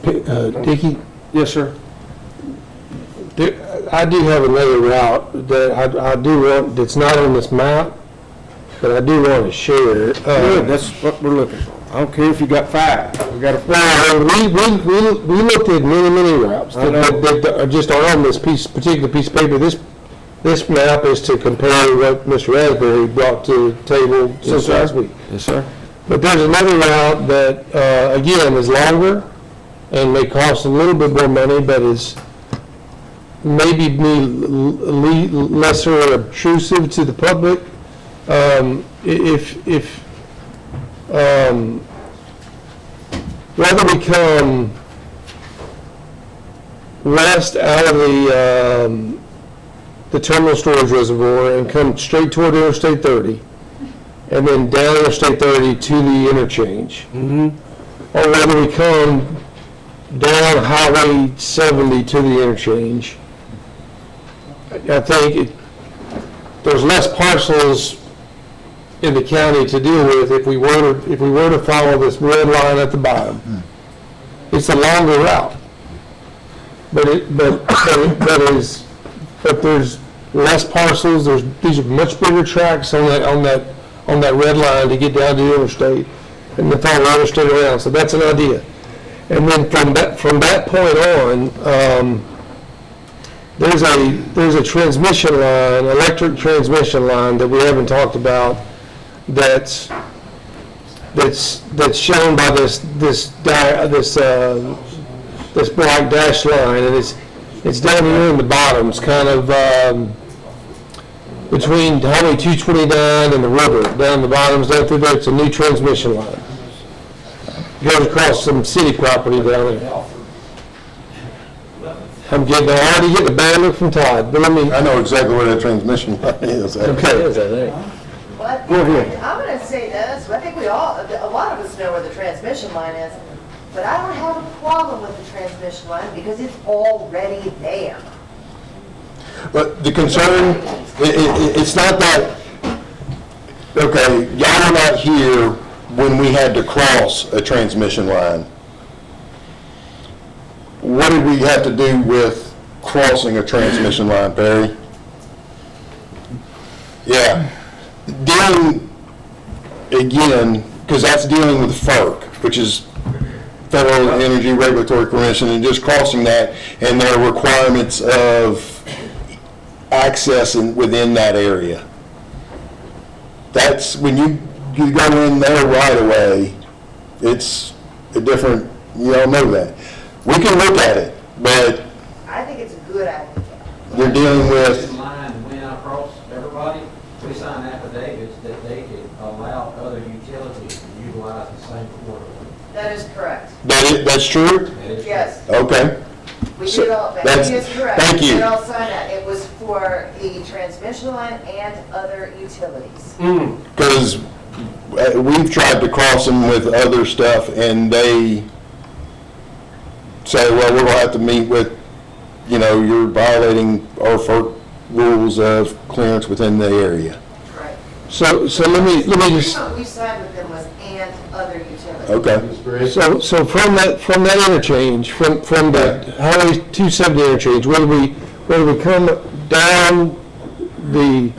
E: Dickie?
A: Yes, sir.
E: I do have another route that I do want, that's not on this map, but I do want to share.
A: Good, that's what we're looking for. I don't care if you got 5. We got a.
E: We looked at many routes that just are on this particular piece of paper. This map is to compare what Mr. Asbury brought to the table since last week.
A: Yes, sir.
E: But there's another route that, again, is longer and may cost a little bit more money, but is maybe lesser obtrusive to the public. Rather we come west out of the terminal storage reservoir and come straight toward Interstate 30, and then down Interstate 30 to the interchange. Or whether we come down Highway 70 to the interchange. I think there's less parcels in the county to deal with if we were to follow this red line at the bottom. It's a longer route. But there's less parcels, these are much bigger tracks on that red line to get down to the interstate and then follow the interstate around. So that's an idea. And then from that point on, there's a transmission line, electric transmission line that we haven't talked about that's shown by this black dashed line, and it's down here in the bottoms, kind of between Highway 229 and the river, down the bottoms, down through there. It's a new transmission line. Goes across some city property down there. I already get the bad look from Todd, but I
B: know exactly where that transmission line is.
E: Okay.
D: But
E: Go ahead.
D: I'm going to say this, I think a lot of us know where the transmission line is, but I don't have a problem with the transmission line because it's already there.
B: But the concern, it's not that, okay, y'all were not here when we had to cross a transmission line. What did we have to do with crossing a transmission line, Perry? Yeah. Dealing, again, because that's dealing with FERC, which is Federal Energy Regulatory Commission, and just crossing that and their requirements of access within that area. That's when you go in there right away, it's a different, you all know that. We can look at it, but
D: I think it's a good idea.
B: you're dealing with,
O: In line went across everybody, we signed affidavits that they could allow other utilities to utilize the same corridor.
D: That is correct.
B: that's true?
D: Yes.
B: Okay.
D: We did all, that
B: That's-
D: is correct.
B: thank you.
D: We did all sign that. It was for the transmission line and other utilities.
B: Because we've tried to cross them with other stuff, and they say, well, we're going to have to meet with, you're violating our FERC rules of clearance within the area.
D: Right.
E: So let me just.
D: We signed with them was and other utilities.
B: Okay.
E: So from that interchange, from the Highway 270 interchange, whether we come down the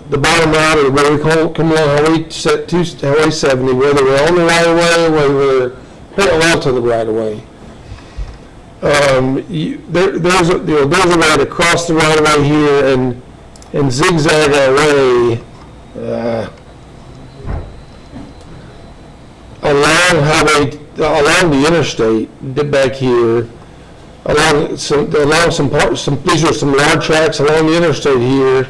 E: bottom route or whether we come along Highway 70, whether we're on the right of way, whether we're parallel to the right of way, there's a way to cross the right of way here and zigzag our way along the interstate back here, these are some large tracks along the interstate here,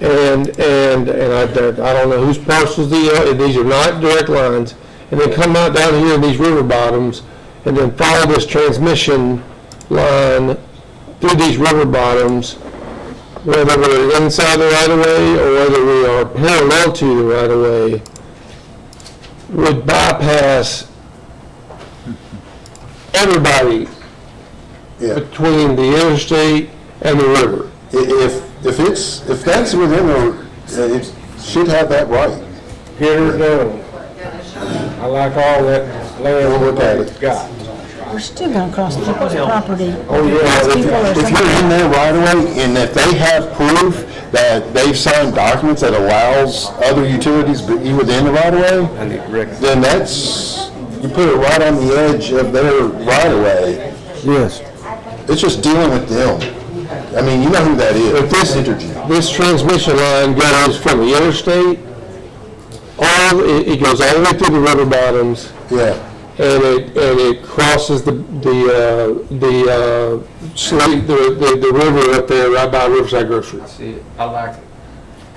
E: and I don't know whose parcels these are not direct lines, and then come out down here in these river bottoms, and then follow this transmission line through these river bottoms, whether we're inside the right of way or whether we are parallel to the right of way, would bypass everybody between the interstate and the river.
B: If that's within it should have that right.
A: Get her done. I like all that land we've got.
T: We're still gonna cross people's property.
B: Oh, yeah, if you're in there right away, and if they have proof that they've signed documents that allows other utilities to be within the right of way, then you put it right on the edge of their right of way.
E: Yes.
B: It's just dealing with them. I mean, you know who that is.
E: If this transmission line goes from the interstate, it goes all the way through the river bottoms.
B: Yeah.
E: And it crosses the river up there right by Riverside Grocery.
M: See, I like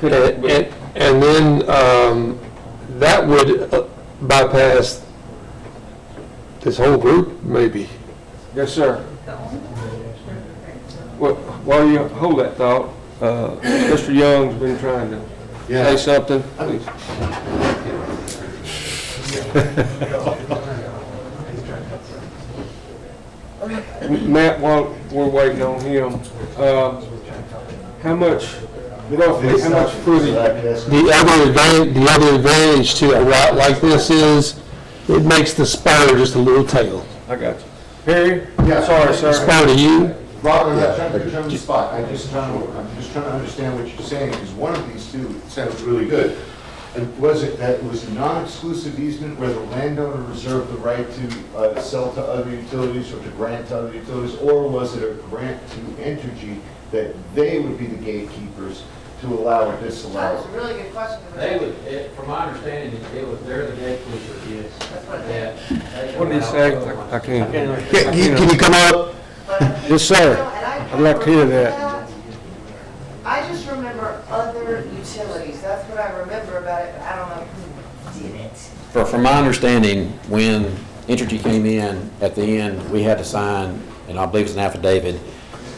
M: it.
E: And then that would bypass this whole group, maybe.
A: Yes, sir. Well, while you hold that thought, Mr. Young's been trying to say something. Please. Matt, while we're waiting on him, how much roughly how much footage?
E: The other advantage to a route like this is it makes the spur just a little tail.
A: I got you. Perry?
I: Yeah.
A: Sorry, sir.
E: Spur to you.
I: Robert, I'm not trying to put you on the spot, I'm just trying to understand what you're saying, because one of these two sounds really good. And was it that it was a non-exclusive easement where the landowner reserved the right to sell to other utilities or to grant to other utilities, or was it a grant to Entergy that they would be the gatekeepers to allow or disallow?
D: That's a really good question.
O: They would, from my understanding, it was, they're the gatekeeper, yes.
D: That's what
O: That they
A: What did he
O: allow
A: say?
O: everyone.
A: I can't.
E: Can you come up?
A: Yes, sir. I'd like to hear that.
D: I just remember other utilities, that's what I remember about it, but I don't know who did it.
O: From my understanding, when Entergy came in, at the end, we had to sign, and I believe it's an affidavit,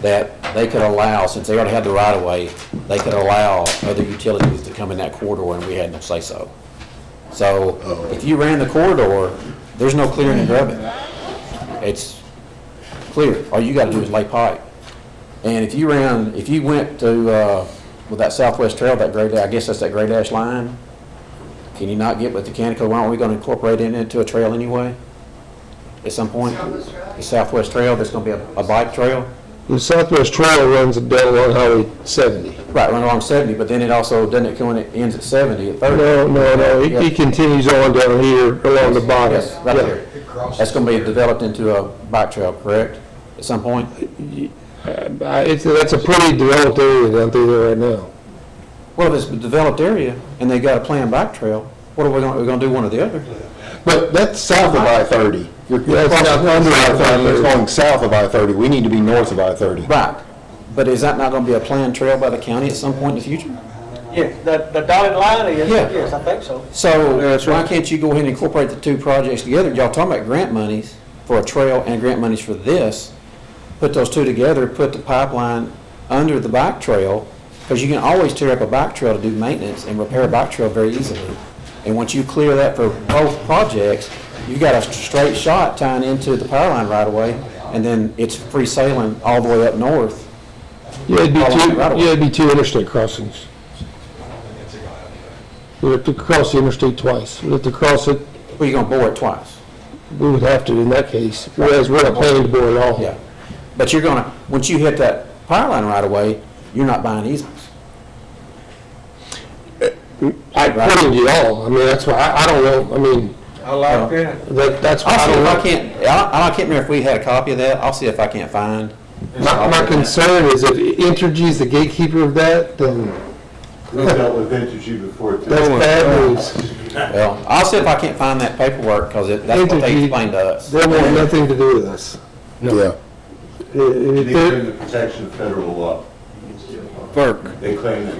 O: that they could allow, since they already had the right-of-way, they could allow other utilities to come in that corridor, and we had no say-so. So if you ran the corridor, there's no clearing and grubbing. It's clear. All you gotta do is lay pipe. And if you went to, with that Southwest Trail, that gray, I guess that's that gray dash line, can you not get with the county code? Why aren't we gonna incorporate it into a trail anyway? At some point? The Southwest Trail, there's gonna be a bike trail?
E: The Southwest Trail runs down along Highway 70.
O: Right, run along 70, but then it also, doesn't it, when it ends at 70, at 30?
E: No, it continues on down here along the bottom.
O: Yes, right there. That's gonna be developed into a bike trail, correct? At some point?
E: That's a pretty developed area down through there right now.
O: Well, if it's a developed area and they got a planned bike trail, what are we gonna do one or the other?
B: But that's south of I-30. You're
E: Yeah, it's
B: crossing
E: south-
B: under
E: south of
B: I-30, it's
E: I-30.
B: going south of I-30. We need to be north of I-30.
O: Right. But is that not gonna be a planned trail by the county at some point in the future?
C: Yeah, the dotted line is,
O: Yeah.
C: yes, I think so.
O: So why can't you go ahead and incorporate the two projects together? Y'all talking about grant monies for a trail and grant monies for this. Put those two together, put the pipeline under the bike trail, because you can always tear up a bike trail to do maintenance and repair a bike trail very easily. And once you clear that for both projects, you've got a straight shot tying into the power line right away, and then it's free sailing all the way up north.
E: Yeah, it'd
O: Right away.
E: be two interstate crossings. We'd have to cross the interstate twice. We'd have to cross it,
O: Well, you're gonna bore it twice.
E: we would have to in that case, whereas we're not planning to bore it all.
O: Yeah. But you're gonna, once you hit that power line right away, you're not buying easements.
E: I put it all, I mean, that's why, I don't know, I mean,
A: I like that.
E: that's why
O: I'll
E: I
O: see
E: don't
O: if I
E: know.
O: can't, I can't remember if we had a copy of that. I'll see if I can't find.
E: My concern is if Entergy's the gatekeeper of that, then
I: We dealt with Entergy before, too.
E: that's bad news.
O: Well, I'll see if I can't find that paperwork, because that's what they
E: Entergy-
O: explained to us.
E: They want nothing to do with us.
B: Yeah.
I: They
E: If
I: claim
E: they're-
I: the protection of federal law.
A: Burke.
I: They claim that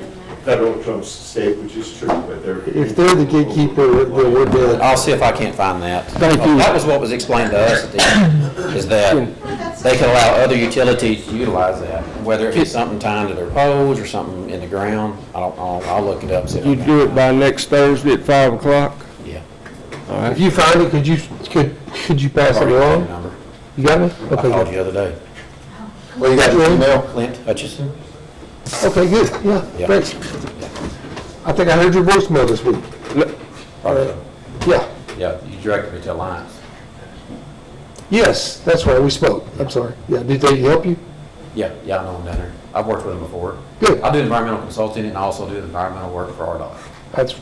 I: federal trumps state, which is true, but they're.
E: If they're the gatekeeper, then we're dead.
O: I'll see if I can't find that.
E: Thank you.
O: That was what was explained to us at the end, is that they could allow other utilities to utilize that, whether it be something tied to their poles or something in the ground. I'll look it up, see if I
A: You
O: can.
A: do it by next Thursday at 5 o'clock?
O: Yeah.
A: All right.
E: If you find it, could you pass it
O: Already got your
E: along?
O: number.
E: You got it?
O: I called
E: Okay,
O: you the other day.
B: Well, you got your email?
O: Clint Hutchison.
E: okay, good, yeah,
O: Yeah.
E: thanks. I think I heard your voicemail this week.
O: Probably so.
E: Yeah,
O: Yeah, you directed me to Alliance.
E: yes, that's right, we spoke, I'm sorry. Yeah, did they help you?
O: Yeah, I know him down there. I've worked with him before.
E: Good.
O: I do environmental consulting and I also do the environmental work for RDOT.
E: That's,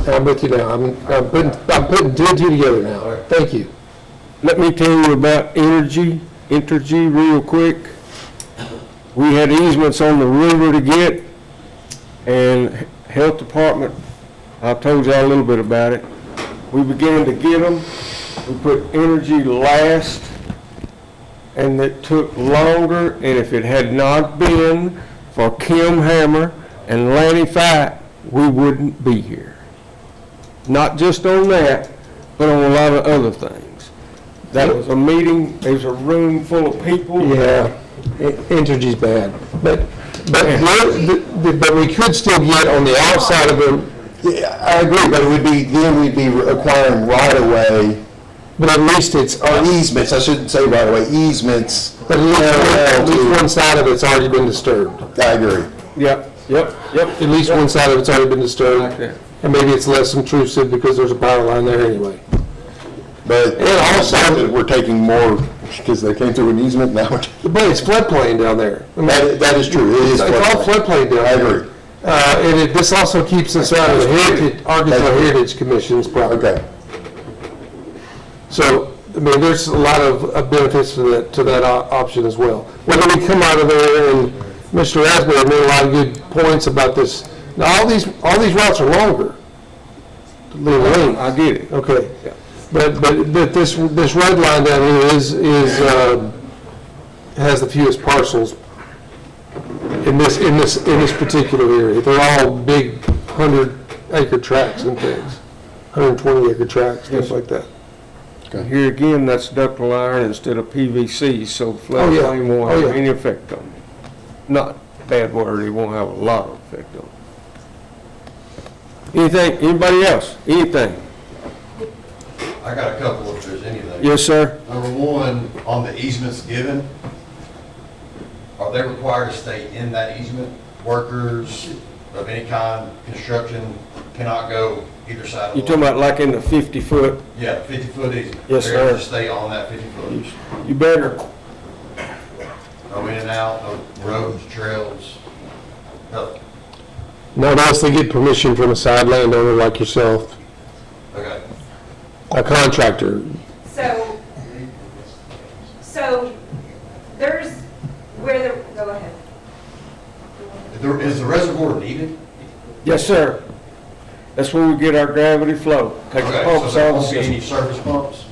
E: I'm with you now, I'm putting two and two together now, thank you.
A: Let me tell you about Entergy real quick. We had easements on the river to get, and Health Department, I told you a little bit about it. We began to get them. We put Entergy last, and it took longer, and if it had not been for Kim Hammer and Lanny Fight, we wouldn't be here. Not just on that, but on a lot of other things. That was a meeting, there was a room full of people.
E: Yeah, Entergy's bad, but we could still get on the outside of them,
B: Yeah, I agree, but it would be, then we'd be acquiring right-of-way,
E: but at least it's,
B: or easements, I shouldn't say right-of-way, easements.
E: but at least one side of it's already been disturbed.
B: I agree.
A: Yep. Yep, yep.
E: At least one side of it's already been disturbed.
A: Like that.
E: And maybe it's less intrusive because there's a power line there anyway.
B: But
E: And also,
B: we're taking more, because they came through an easement, now we're
E: but it's floodplain down there. I mean,
B: that is true, it is
E: It's all floodplain down
B: I
E: there.
B: agree.
E: And this also keeps us out of the Arkansas Heritage Commission's property.
B: Okay.
E: So, I mean, there's a lot of benefits to that option as well. Whether we come out of there, and Mr. Asbury made a lot of good points about this. Now, all these routes are longer.
A: I get it.
E: Okay. But this red line down here has the fewest parcels in this particular area. They're all big 100-acre tracts and things, 120-acre tracts, things like that.
A: Here again, that's ductile iron instead of PVC, so the
E: Oh, yeah.
A: floodplain won't
E: Oh,
A: have
E: yeah.
A: any effect on it. Not bad word, it won't have a lot of effect on it. Anything, anybody else? Anything?
K: I got a couple if there's anything.
A: Yes, sir?
K: Number one, on the easements given, are they required to stay in that easement? Workers of any kind, construction cannot go either side of the
A: You talking about like in the 50-foot?
K: Yeah, 50-foot easement.
A: Yes,
K: They're gonna
A: sir.
K: stay on that 50-foot.
A: You better.
K: No in and out, no roads, trails, nothing.
E: Now, unless they get permission from a side landowner like yourself,
K: Okay.
E: a contractor.
Q: So there's where the, go ahead.
K: Is the reservoir needed?
A: Yes, sir. That's where we get our gravity flow. Take the
K: Okay,
A: pumps
K: so there
A: out of the
K: won't be any
A: system.
K: surface pumps?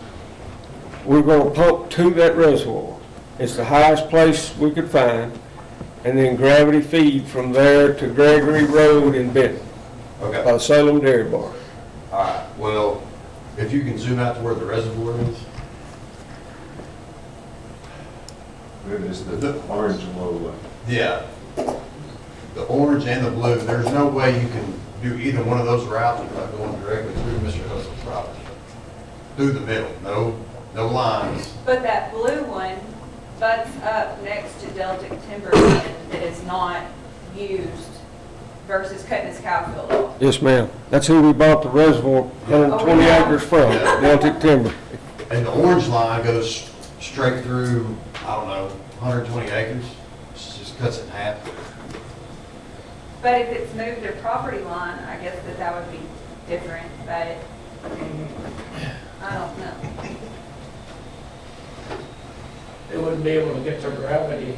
A: We're gonna pump to that reservoir. It's the highest place we could find, and then gravity feed from there to Gregory Road in Benton,
K: Okay.
A: by the Salem Dairy Bar.
K: All right, well, if you can zoom out to where the reservoir is.
I: Maybe it's the orange and low.
K: Yeah. The orange and the blue, there's no way you can do either one of those routes without going directly through Mr. Hussle's property. Through the middle, no lines.
Q: But that blue one butts up next to Deltic timberland that is not used versus cutting his cow field off.
A: Yes, ma'am. That's who we bought the reservoir, 120
Q: Oh, yeah.
A: acres from, Deltic Timber.
K: And the orange line goes straight through, I don't know, 120 acres. It just cuts it in half.
Q: But if it's moved their property line, I guess that would be different, but I don't know.
F: They wouldn't be able to get their gravity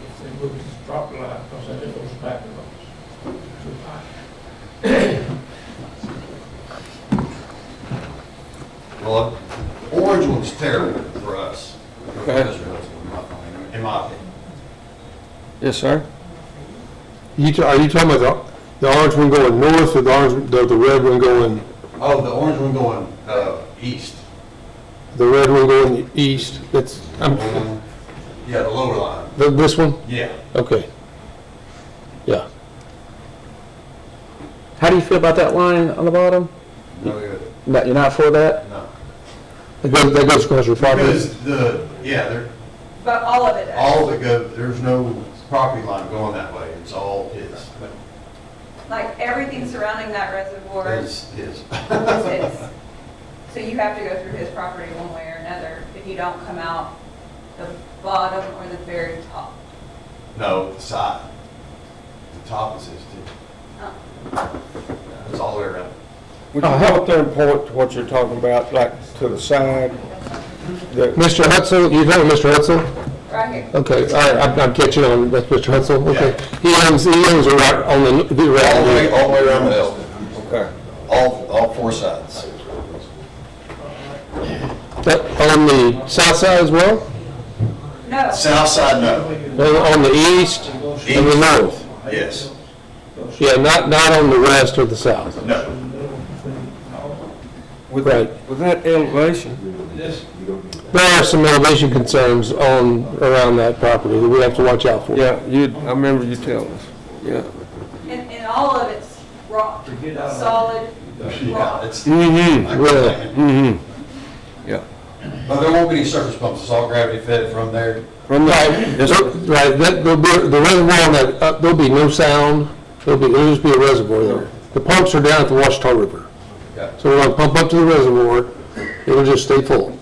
F: if they moved this property line, because then it goes back to those too high.
K: Well, orange one's terrible for us.
A: Okay.
K: Mr. Hussle, in my opinion.
A: Yes, sir?
E: Are you talking about the orange one going north, or the red one going,
K: Oh, the orange one going east.
E: the red one going east? That's,
K: Yeah, the lower line.
E: this one?
K: Yeah.
E: Okay. Yeah.
H: How do you feel about that line on the bottom?
K: No good.
H: You're not for that?
K: No.
E: That goes across your property?
K: Because they're,
Q: But all of it does.
K: all of it goes, there's no property line going that way. It's all his.
Q: Like everything surrounding that reservoir is
K: His.
Q: his. So you have to go through his property one way or another if you don't come out the bottom or the very top.
K: No, the side. The top is his too.
Q: Oh.
K: It's all the way around.
A: Would you go up there and point to what you're talking about, like to the side?
E: Mr. Hutzel, you talking Mr. Hutzel?
Q: Right here.
E: Okay, all right, I'm catching on, that's Mr. Hutzel, okay. He owns it right on the
K: All the way around the hill.
A: Okay.
K: All four sides.
E: On the south side as well?
Q: No.
K: South side, no.
E: On the east and the north?
K: Yes.
E: Yeah, not on the west or the south?
K: No.
A: With
E: Right.
A: that elevation,
E: There are some elevation concerns around that property that we have to watch out for.
A: yeah, I remember you telling us, yeah.
Q: And all of it's rock, solid
K: Yeah,
Q: rock.
K: it's.
E: Really?
A: Yeah.
K: But there won't be any surface pumps. It's all gravity fed from there.
A: From the,
E: Right, the reservoir on that, there'll be no sound It'll just be a reservoir there. The pumps are down at the Washita River. So we're gonna pump up to the reservoir, it'll just stay full.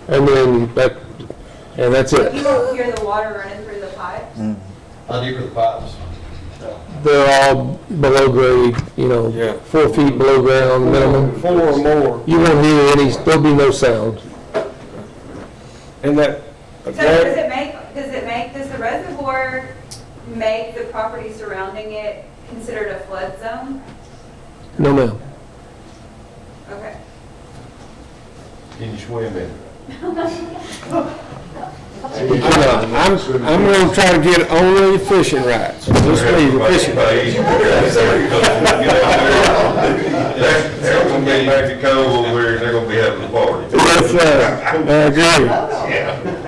E: And then that's it.
Q: You won't hear the water running through the pipes?
K: How deep are the pipes?
E: They're all below grade, 4 feet below ground minimum.
A: 4 or more.
E: You won't hear there'll be no sound.
A: And that,
Q: So does the reservoir make the property surrounding it considered a flood zone?
E: No, ma'am.
Q: Okay.
I: Can you swim in it?
A: I'm gonna try to get only fishing rights. This be the fishing.
J: They're gonna be back to Cove where they're gonna be having a party.
A: Yes, sir. I agree.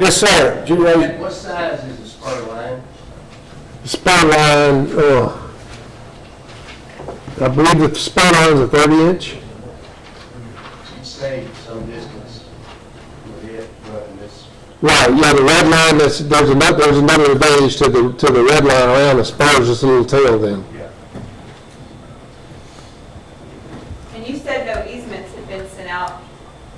A: Yes, sir. Did you raise?
O: What size is the spur line?
E: Spur line, I believe the spur line is a 30-inch.
O: You saved some distance with it, but this.
E: Right, yeah, the red line, there's another advantage to the red line around the spurs, just a little tail then.
Q: And you said no easements had been sent out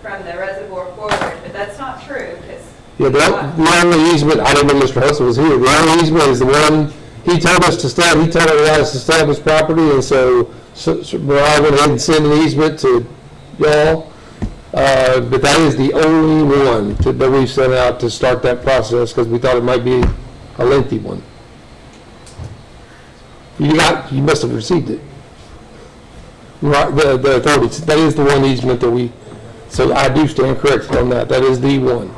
Q: from the reservoir forward, but that's not true, because.
E: Yeah, the only easement, I didn't know Mr. Hustle was here, the only easement is the one, he told us to establish property, and so Mariah went ahead and sent an easement to y'all. But that is the only one that we've sent out to start that process, because we thought it might be a lengthy one. You must have received it. Right, the authority, that is the one easement that so I do stand corrected on that, that is the one.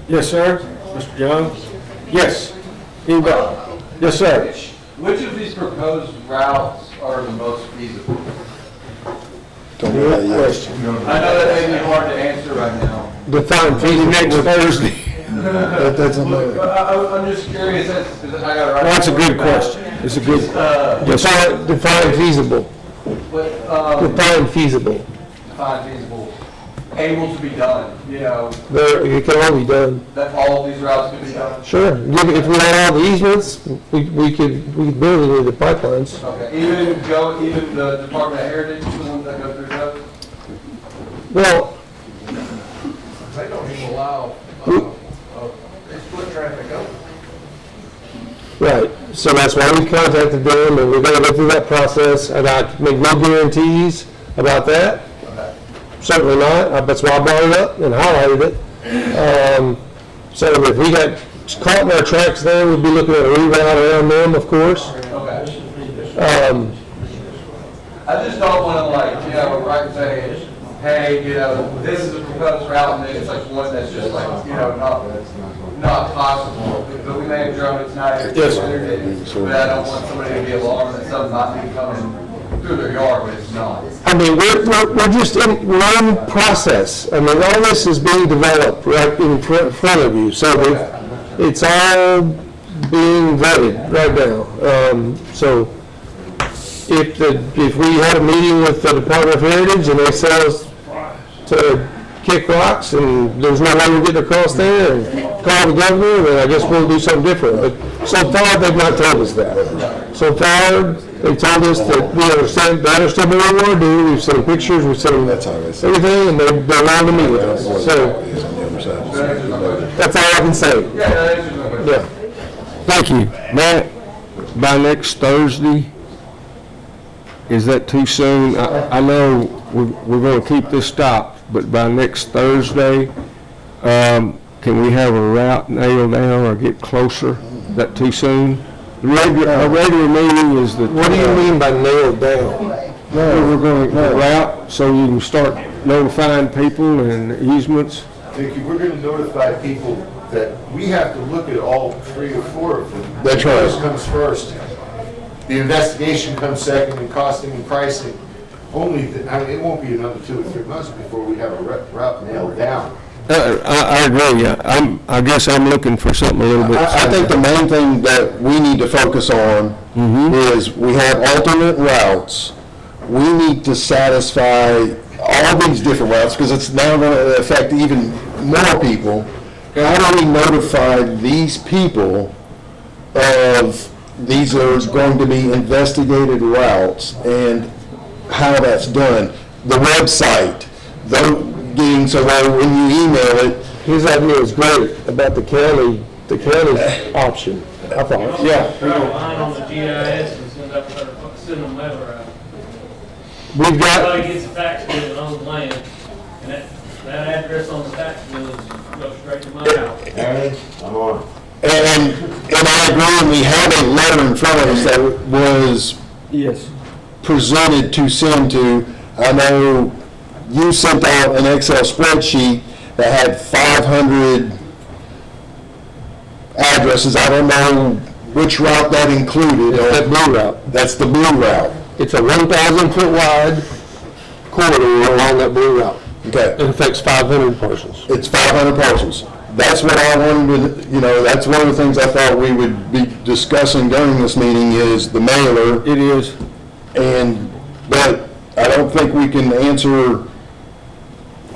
A: Yes, sir. Mr. Jones? Yes. Anybody? Yes, sir.
L: Which of these proposed routes are the most feasible?
A: Good question.
L: I know that may be hard to answer right now.
A: Define feasible next Thursday.
L: I'm just curious, because I got to write.
A: That's a good question. It's a good,
E: Define feasible. Define feasible.
L: Define feasible. Able to be done,
E: It can all be done.
L: that all of these routes can be done?
E: Sure. If we had all the easements, we could build any of the pipelines.
L: Okay, even the Department of Heritage, the ones that go through those?
E: Well,
O: They don't even allow, they split traffic over.
E: right. So that's why we contacted them, and we're going to go through that process, and I make no guarantees about that. Certainly not. That's why I brought it up and highlighted it. So if we got caught in our tracks there, we'd be looking at a reroute around them, of course.
L: Okay. I just don't want to write and say, hey, this is a proposed route, and then it's like one that's just like, not possible. But we may have drone it tonight.
A: Yes.
L: But I don't want somebody to be alarmed that something might be coming through their yard, but it's not.
E: I mean, we're just in one process. I mean, all this is being developed right in front of you. So it's all being vetted right now. So if we had a meeting with the Department of Heritage and they tell us to kick rocks and there's no way we're getting across there and call the governor, then I guess we'll do something different. But so far, they've not told us that. So far, they've told us that we understand what we want to do. We've sent them pictures, we've sent them everything, and they're willing to meet with us. So that's all I can say. Yeah.
A: Thank you. Matt, by next Thursday, is that too soon? I know we're going to keep this stopped, but by next Thursday, can we have a route nailed down or get closer? Is that too soon? Our regular meeting is the...
E: What do you mean by nailed down?
A: We're going to route so you can start notifying people and easements.
I: Vicki, we're going to notify people that we have to look at all 3 or 4 of them.
E: That's right.
I: This comes first. The investigation comes second, and costing and pricing. It won't be another 2 or 3 months before we have a route nailed down.
A: I agree. I guess I'm looking for something a little bit.
B: I think the main thing that we need to focus on is we have alternate routes. We need to satisfy all these different routes because it's now going to affect even more people. How do we notify these people of these are going to be investigated routes and how that's done. The website, so that when you email it.
E: His idea is great about the county option, I thought.
F: Yeah. Line on the GIS and send them letter out.
E: We've got.
F: Everybody gets a tax bill on the land, and that address on the tax bill goes straight to my house.
I: I'm on.
B: And I agree, and we have a letter in front of us that was presented to send to. I know you sent out an Excel spreadsheet that had 500 addresses. I don't know which route that included.
E: It's that blue route.
B: That's the blue route.
E: It's a 1,000-foot wide corridor along that blue route.
B: Okay.
E: It affects 500 parcels.
B: It's 500 parcels. That's what I wanted to, that's one of the things I thought we would be discussing during this meeting is the mailer.
A: It is.
B: But I don't think we can answer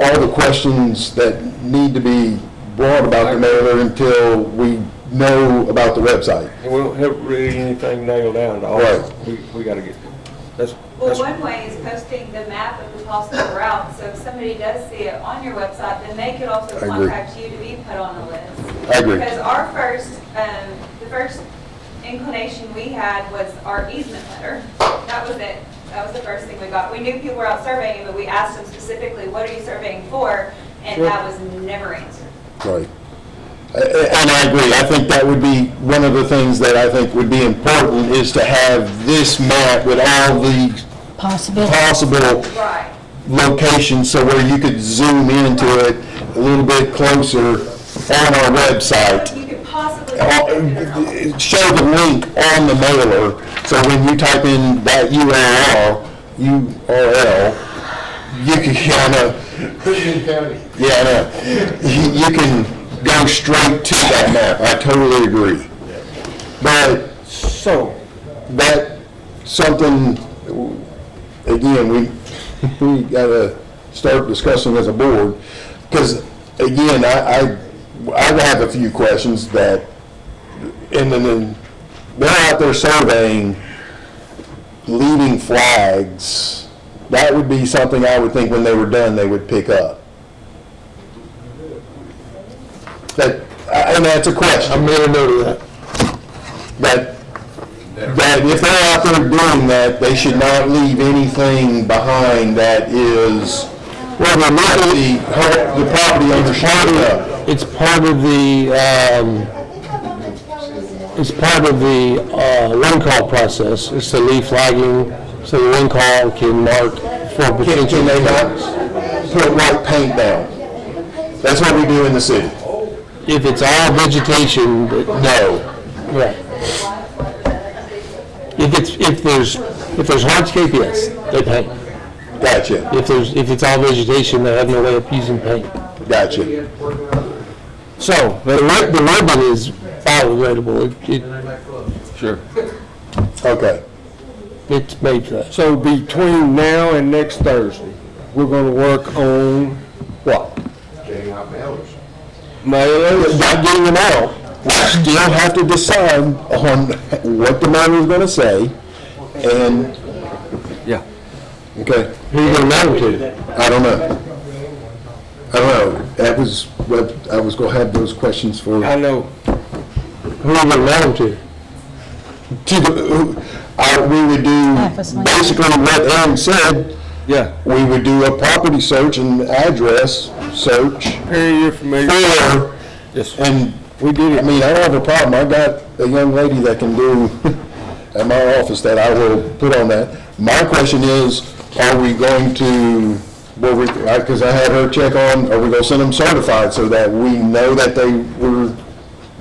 B: all the questions that need to be brought about the mailer until we know about the website.
A: And we don't have really anything nailed down at all.
B: Right.
A: We got to get, that's.
Q: Well, one way is posting the map of the possible route, so if somebody does see it on your website, then they could also
B: I agree.
Q: contact you to be put on the list.
B: I agree.
Q: Because the first inclination we had was our easement letter. That was it. That was the first thing we got. We knew people were out surveying, but we asked them specifically, what are you surveying for? And that was never answered.
B: Right. And I agree. I think that would be one of the things that I think would be important is to have this map with all the possible
Q: Right.
B: locations so where you could zoom into it a little bit closer on our website.
Q: You could possibly
B: Show the link on the mailer, so when you type in that URL, you can kind of,
I: Cushing County.
B: yeah, I know. You can go straight to that map. I totally agree. But,
A: So,
B: that, something, again, we gotta start discussing as a board, because, again, I have a few questions that, and then they're out there surveying, leaving flags. That would be something I would think when they were done, they would pick up. And that's a question.
E: I made a note of that.
B: That if they're out there doing that, they should not leave anything behind that is, well, the property owner should pick up.
E: It's part of the one call process. It's the leaf flagging, so the one call can mark for potential.
B: Can they not put white paint down? That's what we do in the city.
E: If it's all vegetation,
B: No.
E: right. If there's hardscape, yes, they paint.
B: Gotcha.
E: If it's all vegetation, they have no way of using paint.
B: Gotcha.
E: So, the ribbon is biodegradable.
A: sure.
B: Okay.
E: It's made for that.
A: So between now and next Thursday, we're going to work on what?
I: Getting out mailers.
A: Mailers?
B: Not getting them out. We still have to decide on what the mailer is going to say, and,
A: Yeah.
B: okay,
E: Who are you going to mail them to?
B: I don't know. That was what I was going to have those questions for.
A: I know.
E: Who are you going to mail them to?
B: We would do basically what Aaron said.
A: Yeah.
B: We would do a property search and address search.
A: Harry, you're familiar. Yes.
B: And
A: we did it.
B: I mean, I don't have a problem. I got a young lady that can do at my office that I will put on that. My question is, are we going to, because I had her check on, are we going to send them certified so that we know that they were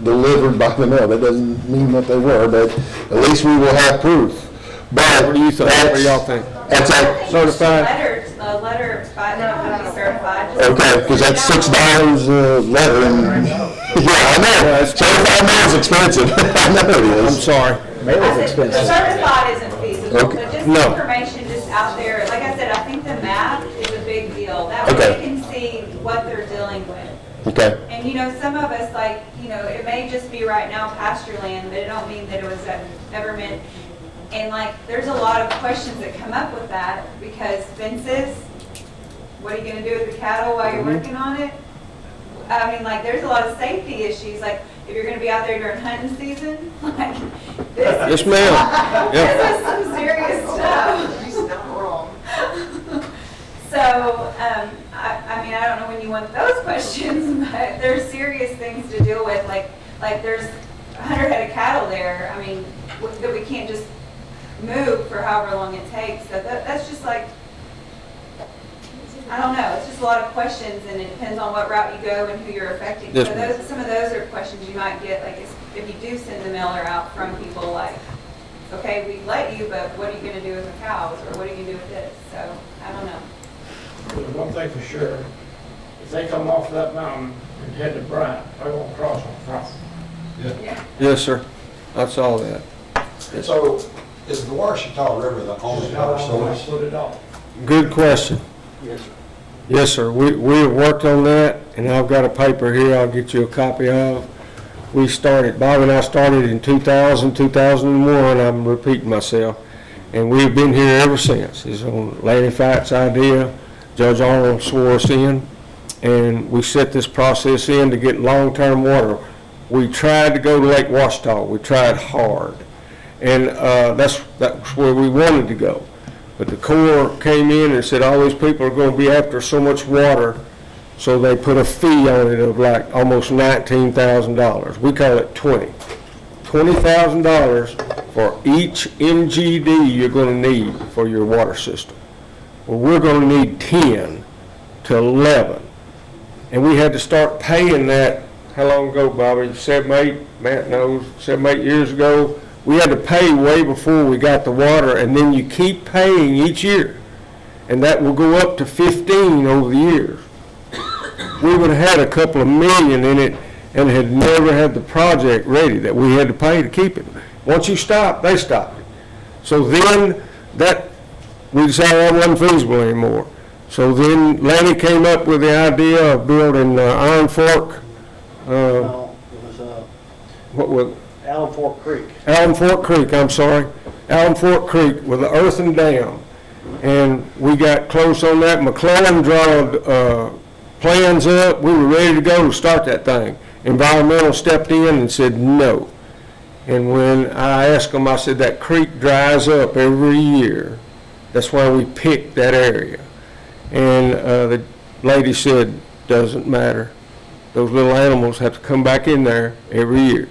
B: delivered by the mail? That doesn't mean that they were, but at least we will have proof. But
A: What do you think? What do y'all think?
B: That's like
A: Certified?
Q: A letter by them would be certified.
B: okay, because that's $6 a letter, and yeah, I know. Certified mail is expensive. I know it is.
A: I'm sorry.
B: Mail
Q: I said, certified isn't feasible,
B: Okay.
Q: but just
B: No.
Q: information just out there. Like I said, I think the map is a big deal. That way
B: Okay.
Q: they can see what they're dealing with.
B: Okay.
Q: And And, you know, some of us, like, you know, it may just be right now pasture land, but it don't mean that it was ever meant. And like, there's a lot of questions that come up with that, because fences, what are you gonna do with the cattle while you're working on it? I mean, like, there's a lot of safety issues, like, if you're gonna be out there during hunting season, like,
A: Yes, ma'am.
Q: this is some serious stuff.
D: You spelled wrong.
Q: So, I mean, I don't know when you want those questions, but there's serious things to deal with, like there's 100 head of cattle there, I mean, that we can't just move for however long it takes, so that's just like, I don't know, it's just a lot of questions, and it depends on what route you go and who you're affecting.
A: Yes,
Q: So
A: ma'am.
Q: some of those are questions you might get, like, if you do send the mailer out from people, like, okay, we let you, but what are you gonna do with the cows, or what are you gonna do with this? So, I don't know.
U: There's one thing for sure, if they come off that mountain and head to Bryant, they're gonna cross on Front.
Q: Yeah.
A: Yes, sir. I saw that.
V: So, is the Washita River the only water source?
U: Put it off.
A: Good question.
C: Yes, sir.
A: Yes, sir. We have worked on that, and I've got a paper here I'll get you a copy of. Bob and I started in 2000, 2001, I'm repeating myself, and we've been here ever since. It's on Lanny Fight's idea. Judge Arnold swore us in, and we set this process in to get long-term water. We tried to go to Lake Washita. We tried hard, and that's where we wanted to go. But the Corps came in and said all these people are going to be after so much water, so they put a fee on it of like almost $19,000. We call it $20,000 for each MGD you're going to need for your water system. Well, we're going to need 10 to 11. And we had to start paying that, how long ago, Bobby? 7, 8, Matt knows, 7, 8 years ago. We had to pay way before we got the water, and then you keep paying each year. And that will go up to 15 over the years. We would have had a couple of million in it and had never had the project ready that we had to pay to keep it. Once you stop, they stopped it. So then we decided that wasn't feasible anymore. So then Lanny came up with the idea of building Iron Fork.
C: No, it was,
A: What was
C: Allen Fork Creek.
A: Allen Fork Creek, I'm sorry. Allen Fork Creek with an earthen dam. And we got close on that. McClellan drawed plans up. We were ready to go to start that thing. Environmental stepped in and said no. And when I asked them, I said, that creek dries up every year. That's why we picked that area. And the lady said, doesn't matter. Those little animals have to come back in there every year.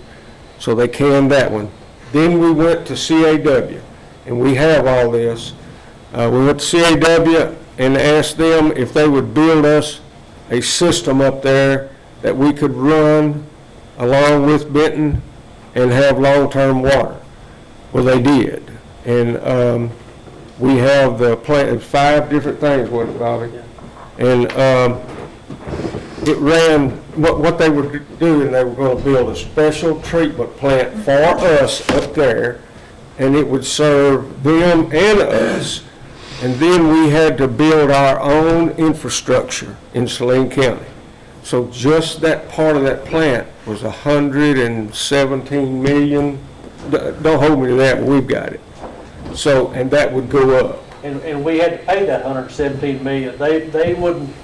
A: So they canned that one. Then we went to CAW, and we have all this. We went to CAW and asked them if they would build us a system up there that we could run along with Benton and have long-term water. Well, they did. And we have the plant, 5 different things, wasn't it, Bobby? And it ran, what they were doing, they were going to build a special treatment plant for us up there, and it would serve them and us. And then we had to build our own infrastructure in Saline County. So just that part of that plant was $117 million. Don't hold me to that, but we've got it. So, and that would go up.
C: And we had to pay that $117 million. They wouldn't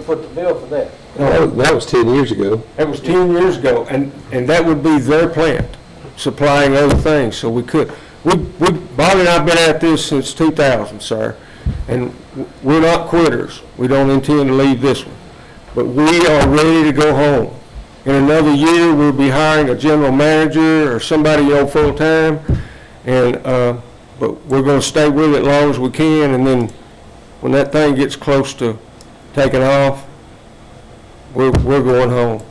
C: foot the bill for that.
E: No, that was 10 years ago.
A: That was 10 years ago, and that would be their plant, supplying other things, so we could. Bobby and I have been at this since 2000, sir, and we're not quitters. We don't intend to leave this one, but we are ready to go home. In another year, we'll be hiring a general manager or somebody full-time, and but we're going to stay with it as long as we can, and then when that thing gets close to taking off, we're going home.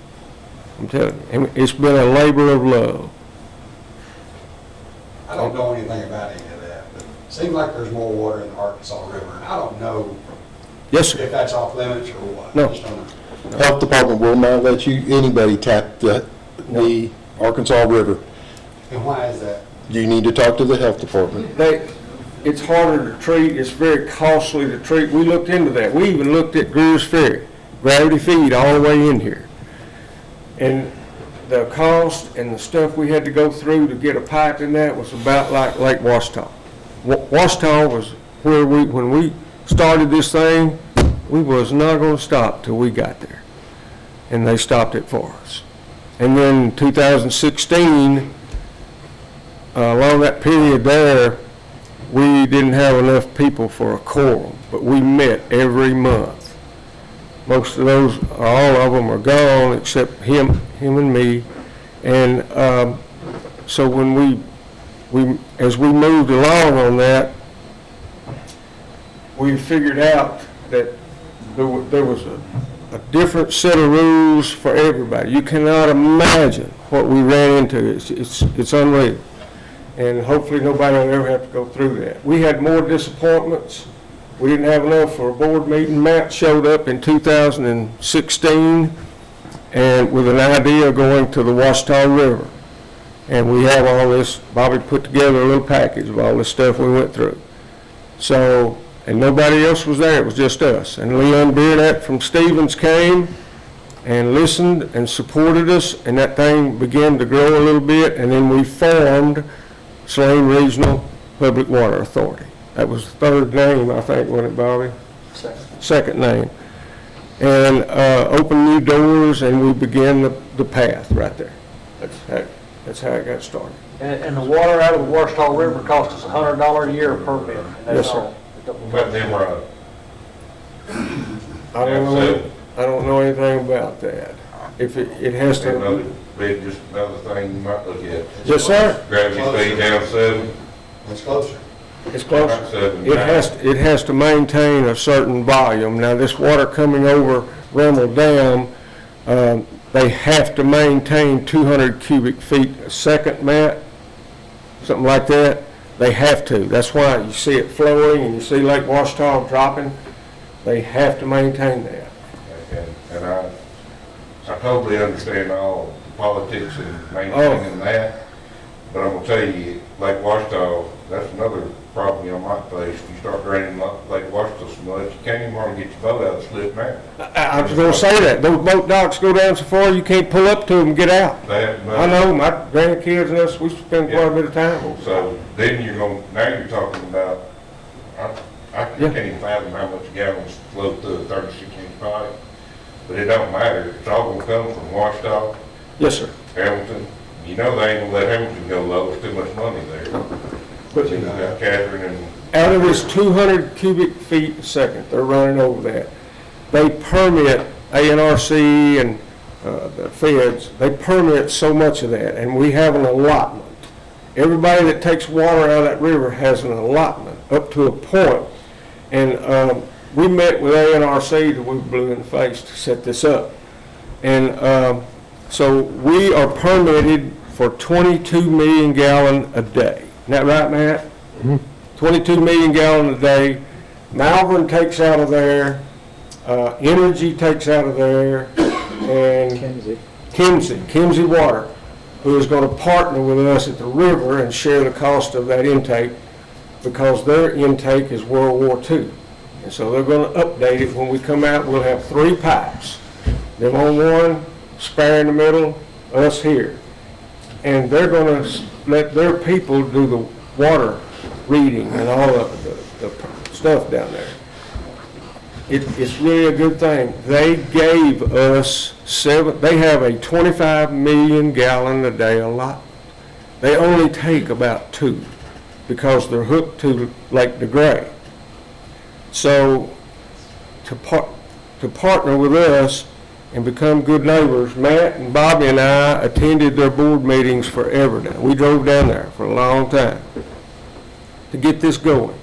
A: I'm telling you, and it's been a labor of love.
V: I don't know anything about any of that, but it seems like there's more water in the Arkansas River, and I don't know
A: Yes, sir.
V: if that's off limits or what.
A: No.
V: I just don't know.
B: Health Department will not let anybody tap the Arkansas River.
V: And why is that?
B: You need to talk to the Health Department.
A: It's harder to treat, it's very costly to treat. We looked into that. We even looked at Greer's Ferry, gravity feed all the way in here. And the cost and the stuff we had to go through to get a pipe in that was about like Lake Washita. Washita was where when we started this thing, we was not going to stop till we got there. And they stopped it for us. And then 2016, along that period there, we didn't have enough people for a quorum, but we met every month. Most of those, all of them are gone except him and me. And so when as we moved along on that, we figured out that there was a different set of rules for everybody. You cannot imagine what we ran into. It's unreal. And hopefully nobody will ever have to go through that. We had more disappointments. We didn't have enough for a board meeting. Matt showed up in 2016 and with an idea of going to the Washita River. And we have all this, Bobby put together a little package of all this stuff we went through. So, and nobody else was there, it was just us. And Leon Burnett from Stevens came and listened and supported us, and that thing began to grow a little bit, and then we formed Saline Regional Public Water Authority. That was the third name, I think, wasn't it, Bobby? Second name. And opened new doors, and we began the path right there. That's how it got started.
C: And the water out of the Washita River cost us $100 a year per bit. And that's
A: Yes, sir.
C: all.
J: About them,
A: I don't know anything about that. If it has
J: another
A: to.
J: big, just another thing you might look at.
A: Yes, sir.
J: Gravity speed down 7.
K: It's closer.
A: It's close.
J: About 7,
A: It has to maintain a certain volume. Now, this water coming over Rummel Dam, they have to maintain 200 cubic feet a second, Matt, something like that. They have to. That's why you see it flowing and you see Lake Washita dropping. They have to maintain that.
J: And I totally understand all the politics and maintaining that, but I'm gonna tell you, Lake Washita, that's another problem you might face. If you start draining Lake Washita so much, you can't even hardly get your boat out of the slip now.
A: I was going to say that. Those boat docks go down so far you can't pull up to them and get out. I know, my grandkids and us, we spend quite a bit of time on it.
J: So then now you're talking about, I can't even fathom how much gallons flow through a 36-inch pipe, but it don't matter. It's all gonna come from Washita.
A: Yes, sir.
J: Hamilton. You know they ain't gonna let Hamilton go low. There's too much money there. But you got Catherine and.
A: Out of this 200 cubic feet a second, they're running over that. They permit, ANRC and the feds, they permit so much of that, and we have an allotment. Everybody that takes water out of that river has an allotment up to a point. And we met with ANRC that we blew in the face to set this up. And so we are permitted for 22 million gallon a day. Isn't that right, Matt? Mm-hmm. 22 million gallon a day. Malvern takes out of there, Energy takes out of there, and Kimsey Water, who is going to partner with us at the river and share the cost of that intake, because their intake is World War II. And so they're going to update it. When we come out, we'll have 3 pipes. Them on one, spare in the middle, us here. And they're going to let their people do the water reading and all of the stuff down there. It's really a good thing. They gave us they have a 25 million gallon a day allotment. They only take about 2 because they're hooked to Lake DeGray. So to partner with us and become good neighbors, Matt and Bobby and I attended their board meetings forever now. We drove down there for a long time to get this going.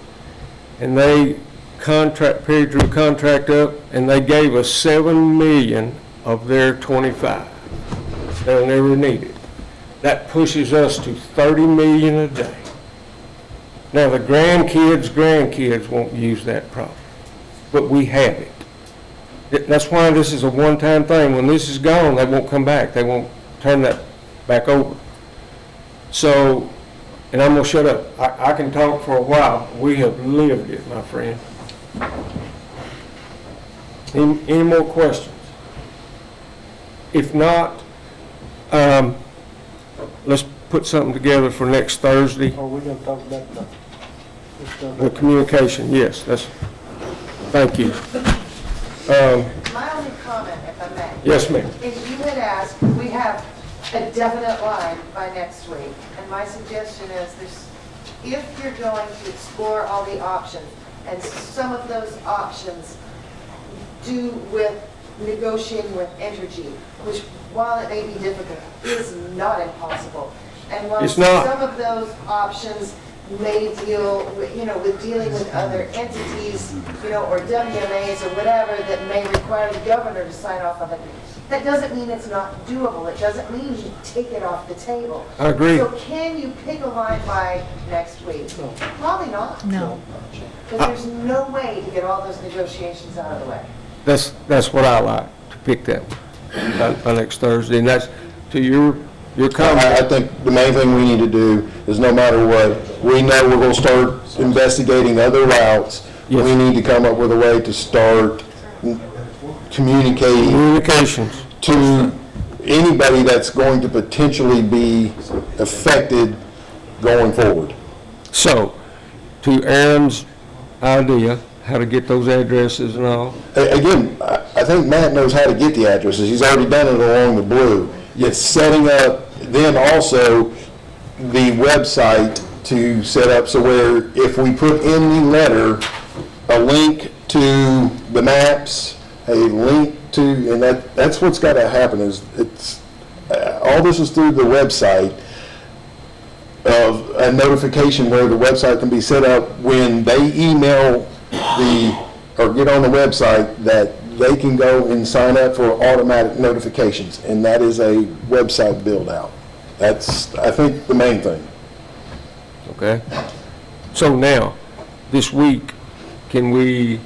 A: And they drew a contract up, and they gave us 7 million of their 25. They'll never need it. That pushes us to 30 million a day. Now the grandkids won't use that problem, but we have it. That's why this is a one-time thing. When this is gone, they won't come back. They won't turn that back over. So, and I'm going to shut up. I can talk for a while. We have lived it, my friend. Any more questions? If not, let's put something together for next Thursday.
C: Are we gonna talk about
A: The communication, yes, thank you.
D: My only comment, if I may.
A: Yes, ma'am.
D: Is you had asked, we have a definite line by next week, and my suggestion is if you're going to explore all the options, and some of those options do with negotiating with Entergy, which while it may be difficult, is not impossible. And while
A: It's not.
D: some of those options may deal with, with dealing with other entities, or WMAs or whatever that may require the governor to sign off on it. That doesn't mean it's not doable. It doesn't mean you take it off the table.
A: I agree.
D: So can you pick a line by next week? Probably not.
T: No.
D: Because there's no way to get all those negotiations out of the way.
A: That's what I like, to pick that by next Thursday, and that's to your comment.
B: I think the main thing we need to do is no matter what, we know we're gonna start investigating other routes.
A: Yes.
B: We need to come up with a way to start
A: Communications.
B: to anybody that's going to potentially be affected going forward.
A: So, to Aaron's idea, how to get those addresses and all,
B: Again, I think Matt knows how to get the addresses. He's already done it along the blue. It's setting up, then also the website to set up so where if we put in the letter a link to the maps, a link to, and that's what's got to happen is all this is through the website of a notification where the website can be set up when they email or get on the website that they can go and sign up for automatic notifications, and that is a website build out. That's, I think, the main thing.
A: okay? So now, this week, can we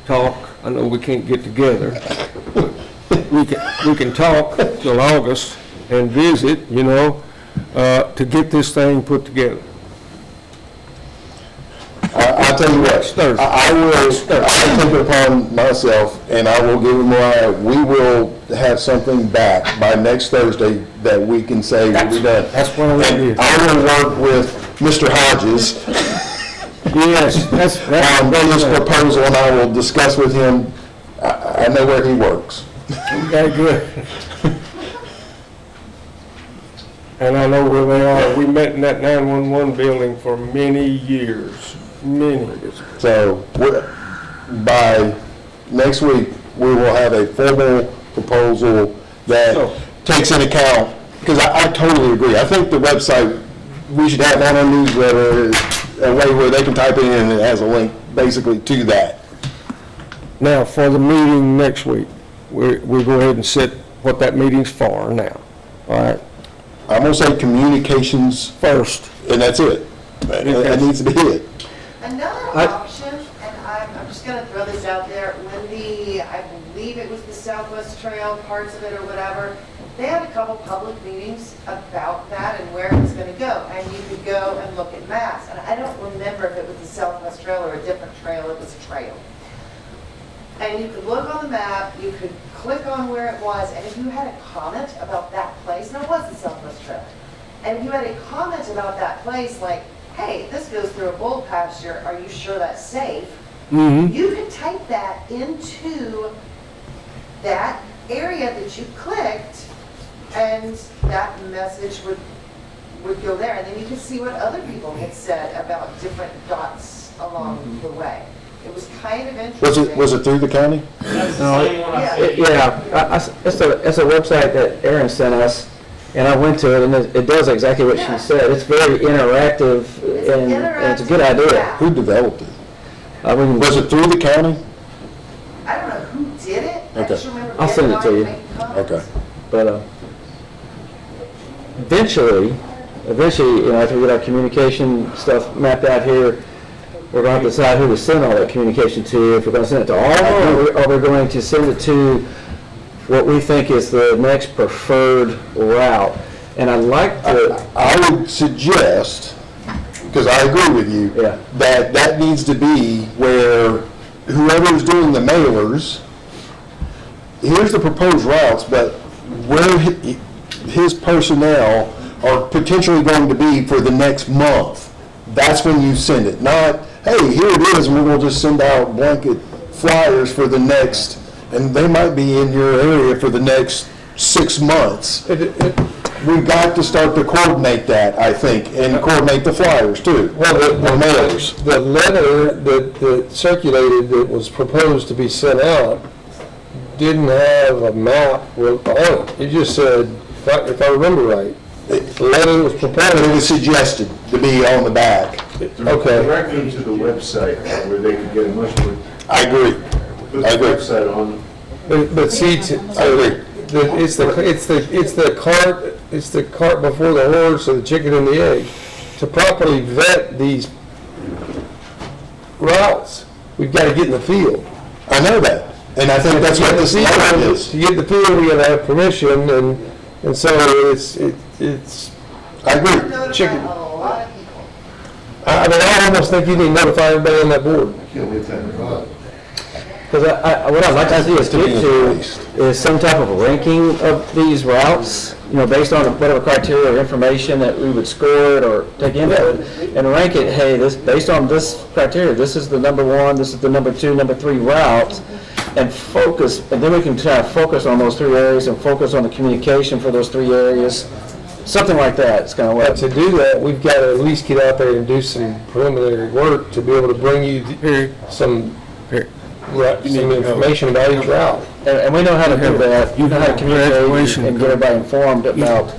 A: talk? I know we can't get together. We can talk till August and visit, to get this thing put together.
B: I'll tell you what, I'll take it upon myself, and I will give Mariah, we will have something back by next Thursday that we can say what we done.
A: That's what I want to hear.
B: I will work with Mr. Hodges
A: Yes, that's
B: on this proposal, and I will discuss with him. I know where he works.
A: okay, good. And I know where they are. We met in that 911 building for many years, many.
B: So by next week, we will have a formal proposal that takes into account, because I totally agree. I think the website, we should have on our newsletter a way where they can type it in and it has a link basically to that.
A: Now, for the meeting next week, we go ahead and set what that meeting's for now, all right?
B: I'm gonna say communications
A: First.
B: and that's it. That needs to be it.
D: Another option, and I'm just gonna throw this out there, when I believe it was the Southwest Trail, parts of it or whatever, they had a couple public meetings about that and where it was gonna go, and you could go and look at maps. And I don't remember if it was the Southwest Trail or a different trail, it was a trail. And you could look on the map, you could click on where it was, and if you had a comment about that place, and it was the Southwest Trail, and if you had a comment about that place, like, hey, this goes through a bull pasture, are you sure that's safe?
A: Mm-hmm.
D: You could type that into that area that you clicked, and that message would go there, and then you could see what other people had said about different dots along the way. It was kind of interesting.
B: Was it through the county?
F: That's the same one I said.
H: It's a website that Aaron sent us, and I went to it, and it does exactly what she said. It's very interactive, and it's a good idea.
B: Who developed it?
H: Was
B: Was it through the county?
D: I don't know who did it. I
B: Okay.
D: just remember
H: I'll send it to you.
D: making comments.
B: Okay.
H: But eventually, after we get our communication stuff mapped out here, we're going to decide who to send all that communication to. If we're going to send it to all of them, or we're going to send it to what we think is the next preferred route. And I'd like to...
B: I would suggest, because I agree with you, that needs to be where whoever's doing the mailers, here's the proposed routes, but his personnel are potentially going to be for the next month. That's when you send it, not, hey, here it is, and we're going to just send out blanket flyers for the next, and they might be in your area for the next 6 months. We've got to start to coordinate that, I think, and coordinate the flyers too.
E: Well,
B: the mailers.
E: The letter that circulated that was proposed to be sent out didn't have a map on it. It just said, if I remember right, the letter was proposed.
B: It was suggested to be on the back.
E: Okay.
I: Direct them to the website where they could get a much more.
B: I agree.
I: Put the website on.
E: But see,
B: I agree.
E: It's the cart before the horse, or the chicken and the egg. To properly vet these routes, we've got to get in the field.
B: I know that, and I think that's what this letter is.
E: To get in the field, we got to have permission, and so it's.
B: I agree.
E: Chicken. I mean, I almost think you need to notify everybody on that board.
H: Because what I'd like to see us get to is some type of ranking of these routes, based on whatever criteria or information that we would score it or take input, and rank it, hey, based on this criteria, this is the number 1, this is the number 2, number 3 route, and focus, and then we can try to focus on those 3 areas and focus on the communication for those 3 areas. Something like that. It's kind of what.
E: To do that, we've got to at least get out there and do some preliminary work to be able to bring you some information about each route.
H: And we know how to do that. You know how to communicate and get everybody informed about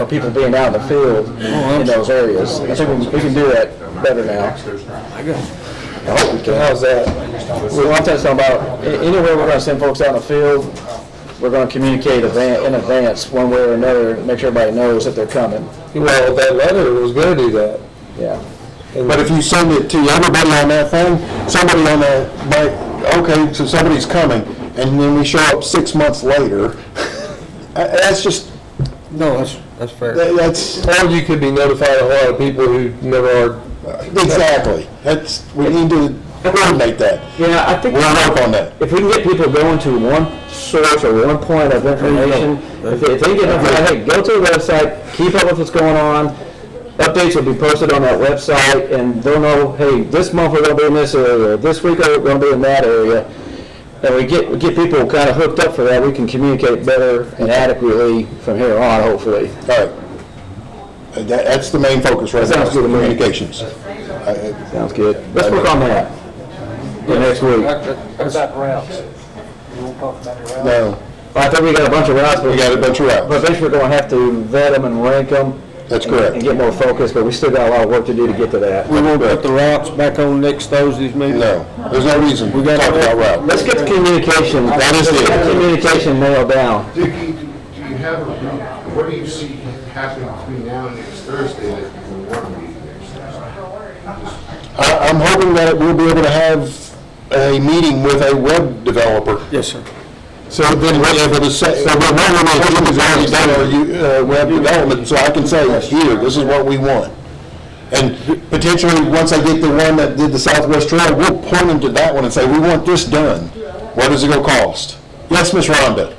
H: people being out in the field in those areas. I think we can do that better now. I hope we can.
E: How's that?
H: Well, I'm talking about anywhere we're going to send folks out in the field, we're going to communicate in advance, one way or another, to make sure everybody knows that they're coming.
E: Well, that letter was going to do that.
H: Yeah.
B: But if you send it to everybody on that thing, somebody on that might, okay, so somebody's coming, and then we show up 6 months later, that's just.
A: No, that's fair.
B: That's.
E: Or you could be notified a lot of people who never are.
B: Exactly. We need to coordinate that.
H: Yeah, I think
B: we'll work on that.
H: If we can get people going to one source or one point of information, if they get information, hey, go to the website, keep up with what's going on. Updates will be posted on that website, and they'll know, hey, this month we're going to be in this area, this week we're going to be in that area. And we get people kind of hooked up for that. We can communicate better and adequately from here on, hopefully.
B: All right. That's the main focus right now.
H: Sounds good to me.
B: Communications.
H: Sounds good. Let's work on that for next week.
C: What about routes? You won't talk about your routes?
B: No.
H: I think we got a bunch of routes.
B: We got a bunch of routes.
H: But eventually we're going to have to vet them and rank them.
B: That's correct.
H: And get more focused, but we still got a lot of work to do to get to that.
A: We won't put the routes back on next Thursday's meeting?
B: No, there's no reason. We got to talk about routes.
H: Let's get the communication.
B: That is
H: Let's get the
B: it.
H: communication nailed down.
I: Dickie, do you have what do you see happening between now and next Thursday that you will want to meet next Thursday?
B: I'm hoping that we'll be able to have a meeting with a web developer.
A: Yes, sir.
B: So then we're able to say, so we're one of my team has already done our web development, so I can say, here, this is what we want. And potentially, once I get the one that did the Southwest Trail, we'll point them to that one and say, we want this done. What is it gonna cost? Yes, Miss Rhonda?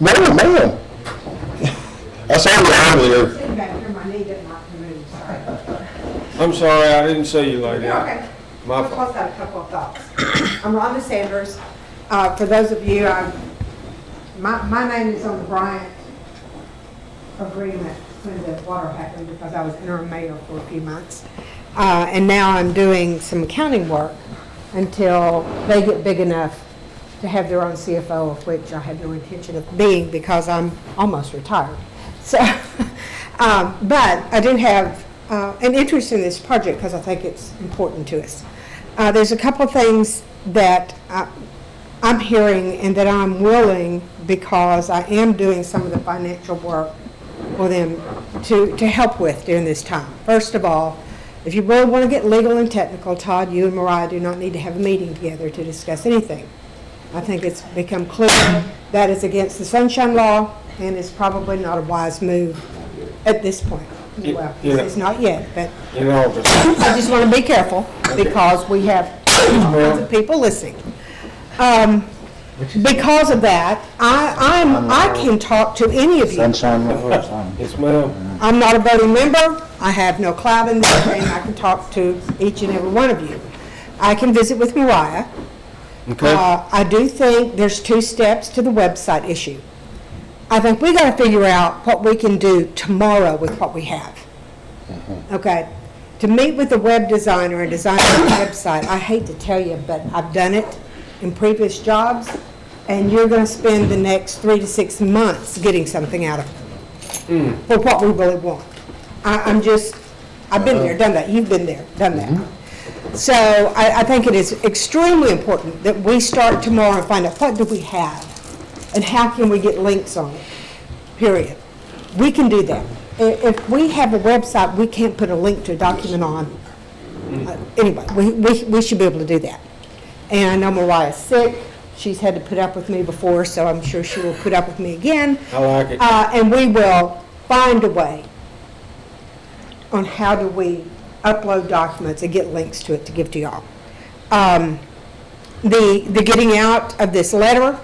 B: No, ma'am. I saw you earlier.
A: I'm sorry, I didn't see you like that.
G: Okay.
A: My
G: I've
A: fault.
G: also got a couple of thoughts. I'm Rhonda Sanders. For those of you, my name is on the Bryant agreement when the water happened because I was interim mayor for a few months. And now I'm doing some accounting work until they get big enough to have their own CFO, of which I have no intention of being because I'm almost retired. So, but I do have an interest in this project because I think it's important to us. There's a couple of things that I'm hearing and that I'm willing, because I am doing some of the financial work for them to help with during this time. First of all, if you really want to get legal and technical, Todd, you and Mariah do not need to have a meeting together to discuss anything. I think it's become clear that is against the Sunshine Law and it's probably not a wise move at this point. Well, it's not yet, but I just want to be careful because we have all kinds of people listening. because of that, I can talk to any of you.
H: Sunshine Law.
A: Yes, ma'am.
G: I'm not a voting member, I have no clout in this thing, I can talk to each and every one of you. I can visit with Mariah.
A: Okay.
G: I do think there's 2 steps to the website issue. I think we gotta figure out what we can do tomorrow with what we have. Okay? To meet with the web designer and design the website, I hate to tell you, but I've done it in previous jobs, and you're gonna spend the next 3 to 6 months getting something out of it for what we really want. I've been there, done that, you've been there, done that. So I think it is extremely important that we start tomorrow and find out what do we have and how can we get links on it, period. We can do that. If we have a website we can't put a link to a document on, anyway, we should be able to do that. And I know Mariah's sick. She's had to put up with me before, so I'm sure she will put up with me again.
A: I like it.
G: And we will find a way on how do we upload documents and get links to it to give to y'all. The getting out of this letter,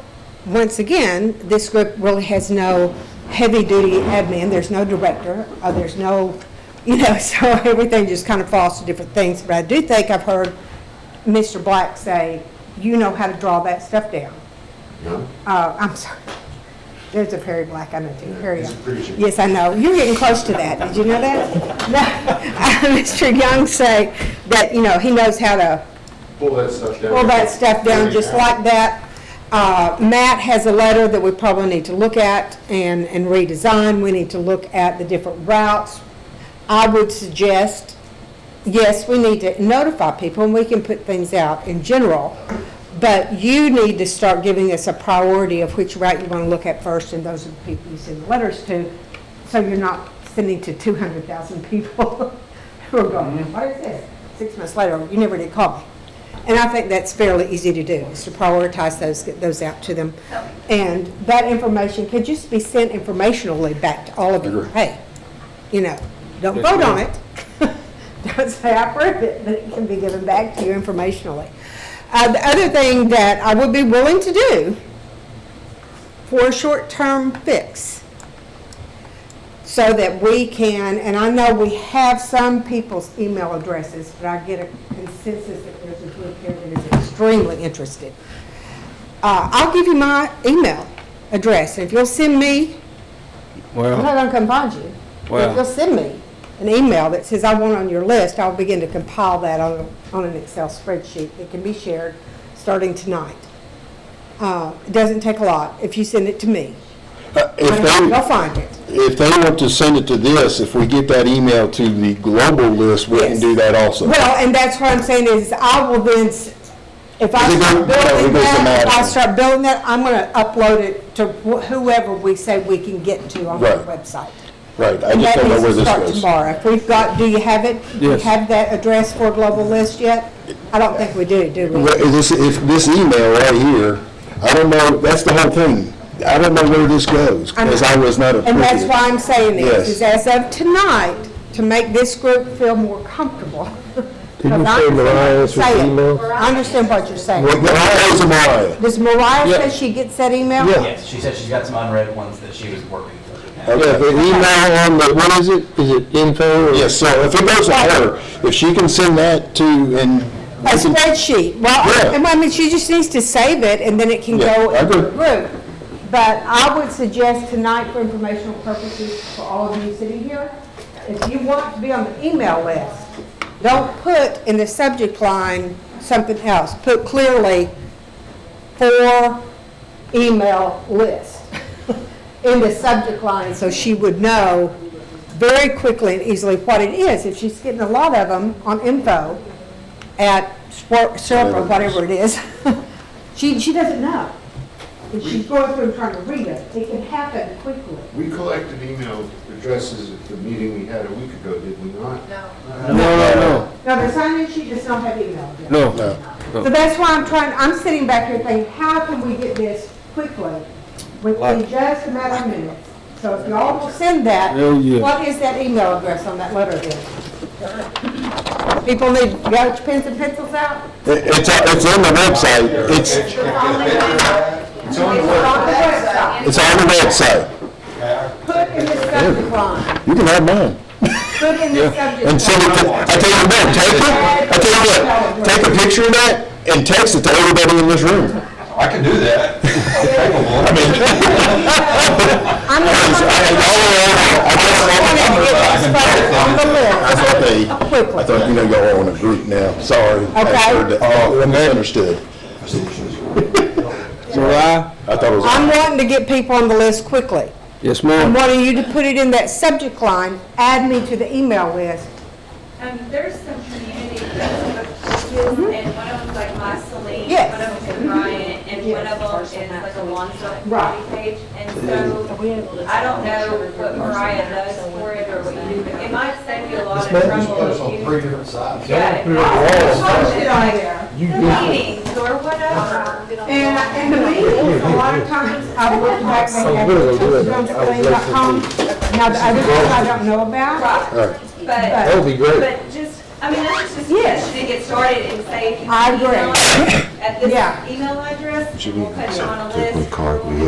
G: once again, this group really has no heavy-duty admin. There's no director. There's no, so everything just kind of falls to different things. But I do think I've heard Mr. Black say, you know how to draw that stuff down.
V: No?
G: I'm sorry. There's a Perry Black, I know too. Perry. Yes, I know. You're getting close to that. Did you know that? No. Mr. Young say that, he knows how to
V: Pull that stuff down.
G: pull that stuff down just like that. Matt has a letter that we probably need to look at and redesign. We need to look at the different routes. I would suggest, yes, we need to notify people and we can put things out in general, but you need to start giving us a priority of which route you want to look at first, and those are the people you send the letters to, so you're not sending to 200,000 people who are going, what is this? 6 months later, you never did call me. And I think that's fairly easy to do, is to prioritize those, get those out to them. And that information could just be sent informationally back to all of you. Hey, don't vote on it. Don't say I approve it, but it can be given back to you informationally. The other thing that I would be willing to do for a short-term fix, so that we can, and I know we have some people's email addresses, but I get a consensus that there's a group here that is extremely interested. I'll give you my email address, and if you'll send me, I'm not gonna come find you. If you'll send me an email that says I want on your list, I'll begin to compile that on an Excel spreadsheet that can be shared starting tonight. It doesn't take a lot if you send it to me. They'll find it.
B: If they want to send it to this, if we get that email to the global list, we can do that also.
G: Well, and that's what I'm saying is I will then, if I start building that, I'm going to upload it to whoever we say we can get to on the website.
B: Right, I just don't know where this goes.
G: Tomorrow. If we've got, do you have it?
B: Yes.
G: Do you have that address for a global list yet? I don't think we do we?
B: If this email right here, I don't know, that's the whole thing. I don't know where this goes, because I was not a
G: And that's why I'm saying this,
B: Yes.
G: is as of tonight, to make this group feel more comfortable.
E: Did you say Mariah's email?
G: I understand what you're saying.
B: Mariah's Mariah.
G: Does Mariah say she gets that email?
S: Yes, she said she's got some unread ones that she was working through.
E: Okay, the email on the, what is it? Is it info? Or?
B: Yes, so if it goes to her, if she can send that to, and.
G: A spreadsheet. Well, I mean, she just needs to save it, and then it can go into the group. But I would suggest tonight, for informational purposes, for all of you sitting here, if you want to be on the email list, don't put in the subject line something else. Put clearly for email list in the subject line, so she would know very quickly and easily what it is. If she's getting a lot of them on info at SERP or whatever it is, she doesn't know. If she's going through and trying to read it, it can happen quickly.
I: We collected email addresses at the meeting we had a week ago, did we not?
G: No, the sign-in sheet does not have email address.
A: No.
G: So that's why I'm sitting back here thinking, how can we get this quickly within just a matter of minutes? So if y'all will send that, what is that email address on that letter then? People need, you got your pens and pencils out?
B: It's on the website. It's on the website. It's on the website.
G: Put in the subject line,
B: You can have mine.
G: put in the subject
B: And send it to, I tell you what, take a picture of that and text it to everybody in this room.
K: I can do that.
B: I mean,
G: I'm
B: I thought, you know, y'all are on a group now, sorry.
G: Okay.
B: I misunderstood.
A: Mariah?
B: I thought it was.
G: I'm wanting to get people on the list quickly.
A: Yes,
G: I'm
A: ma'am.
G: wanting you to put it in that subject line, add me to the email list.
Q: There's some community Facebook pages, and one of them's like My Saline,
G: Yes.
Q: one of them's in Bryant, and one of them is like a lawn stuff
G: Right.
Q: community page. And so, I don't know what Mariah does for it or what you do, but it might save you a lot of trouble if you.
K: Three different sides.
Q: Yeah, post it on the meetings or whatever.
G: And the meetings, a lot of times, I've looked back, maybe at Saline.com. Now, the other ones I don't know about.
Q: But,
E: That would be great.
Q: but just, I mean, that's just a suggestion to get started and say, if you
G: I
Q: email
G: agree.
Q: us at this
G: Yeah.
Q: email address, we'll put you on a list, we'll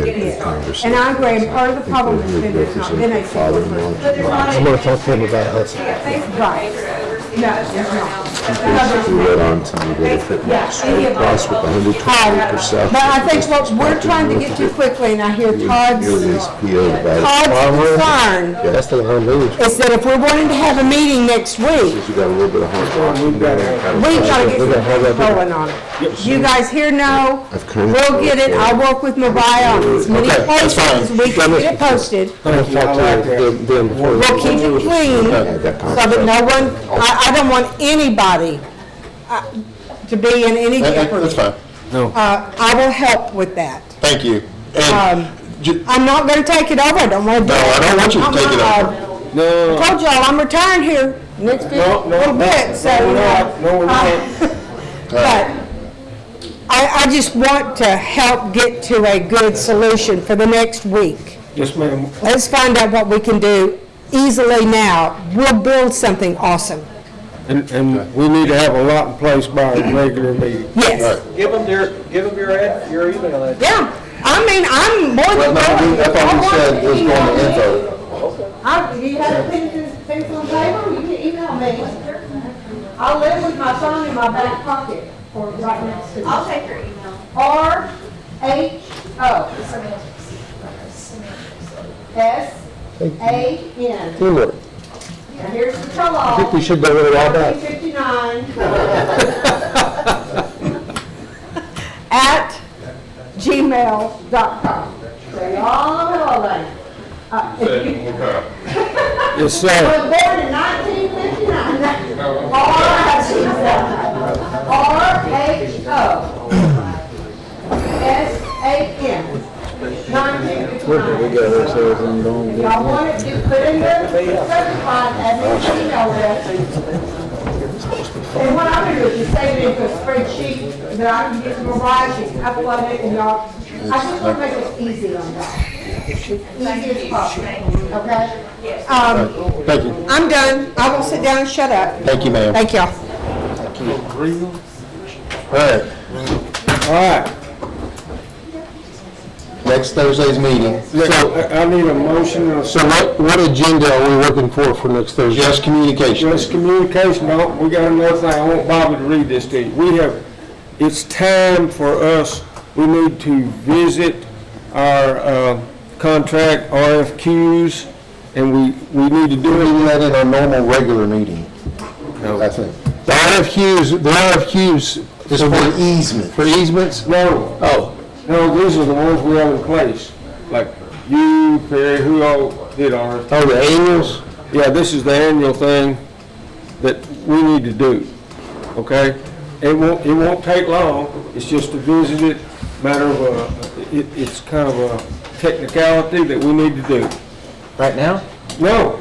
Q: get it started.
G: And I agree, and part of the problem has been there's not been a single person.
Q: But there's not
E: I'm gonna talk to him about
Q: a
E: that.
Q: Facebook
G: Right.
Q: page to oversee
G: No,
Q: this
G: there's
Q: right
G: not.
Q: now.
G: But I think what we're trying to get to quickly, and I hear Todd's concern,
E: That's the whole move.
G: is that if we're wanting to have a meeting next week,
A: We've got to
G: we've got to get some rolling on it. You guys here know, we'll get it, I'll work with Mariah on as many
B: Okay, that's
G: places as we can get it posted.
E: I'll talk to them before.
G: We'll keep it clean, so that no one, I don't want anybody to be in any jeopardy.
B: That's fine.
G: I will help with that.
B: Thank you. And
G: I'm not gonna take it over, I don't wanna do it.
B: No, I don't want you to take it over.
A: No.
G: I told y'all, I'm retiring here next little bit, so.
A: No, we're not.
G: But I just want to help get to a good solution for the next week.
A: Yes, ma'am.
G: Let's find out what we can do easily now. We'll build something awesome.
A: And we need to have a lot in place by a regular meeting.
G: Yes.
C: Give them your email address.
G: Yeah, I mean, I'm more than willing.
B: I thought we said it was going to info.
G: You have things on paper, you can email me. I live with my phone in my back pocket, or right next to me.
Q: I'll take your email.
G: RHOSAN.
E: Teamwork.
G: And here's the tell-all.
E: I think we should go with it all back.
G: 59 at gmail.com. Say all Lane.
A: Yes, sir.
G: I was born in 1959. RHOSAN. 1959. Y'all want it, you put in the subject line, add me email address. And what I'm gonna do is just save it into a spreadsheet that I can get to Mariah, she can upload it, and y'all, I just want to make it easy on y'all. As easy as possible, okay?
B: Thank you.
G: I'm done. I will sit down and shut up.
B: Thank you, ma'am.
G: Thank y'all.
B: All right.
A: All right.
B: Next Thursday's meeting.
A: So I need a motion.
E: So what agenda are we looking for next Thursday?
B: Just communication.
A: Just communication. No, we got another thing. I want Bobby to read this to you. It's time for us, we need to visit our contract RFQs, and we need to do
B: that in our normal regular meeting.
A: No.
B: I think.
E: The RFQs
B: is for easement.
E: For easements?
A: No.
E: Oh.
A: No, these are the ones we have in place. Like you, Perry, who all did RFQs.
E: Oh, the annuals?
A: Yeah, this is the annual thing that we need to do, okay? It won't take long. It's just a visit it, matter of it's kind of a technicality that we need to do.
H: Right now?
A: No,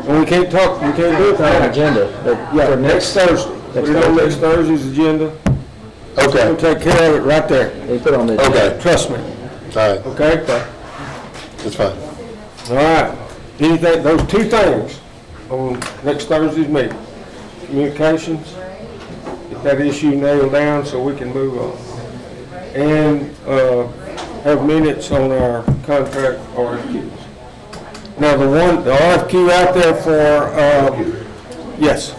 A: and we can't do it on
H: agenda.
A: Yeah, next Thursday. Put it on next Thursday's agenda.
B: Okay.
A: We'll take care of it right there.
H: They put on the
B: Okay.
A: Trust me.
B: All right.
A: Okay?
B: That's fine.
A: All right. Anything, those two things on next Thursday's meeting. Communications, get that issue nailed down so we can move on. And have minutes on our contract RFQs. Now, the RFQ out there for, yes.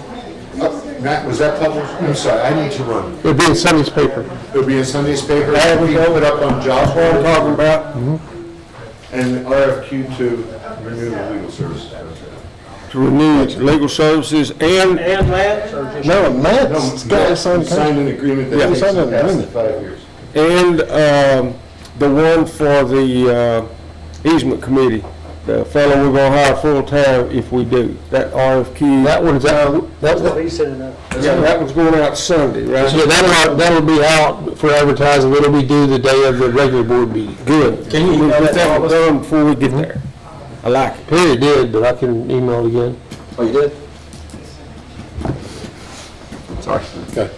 I: Matt, was that published? I'm sorry, I need to run.
E: It'll be in Sunday's paper.
I: It'll be in Sunday's paper.
A: There we
I: It'll
A: go.
I: be put up on jobs
A: What I'm
I: board.
A: talking about,
I: And RFQ to renew the legal services.
A: to renew legal services and,
C: And Lance, or just?
E: No, Matt's got to sign
I: We signed an agreement
A: Yeah.
I: that takes
E: Signed
I: us
E: an
I: past the
E: agreement.
I: 5 years.
A: and the one for the easement committee. The fellow we're gonna hire full-time if we do, that RFQ.
E: That one's out,
C: That's what he's sending out.
A: Yeah, that one's going out Sunday, right?
E: so that'll be out for advertising, it'll be due the day of the regular board meeting.
A: Good.
E: Can you
A: We'll
E: email
A: get
E: that
A: that
E: to us?
A: done before we get there. I like it.
E: Perry did, but I can email it again.
H: Oh, you did?
B: Sorry. Okay,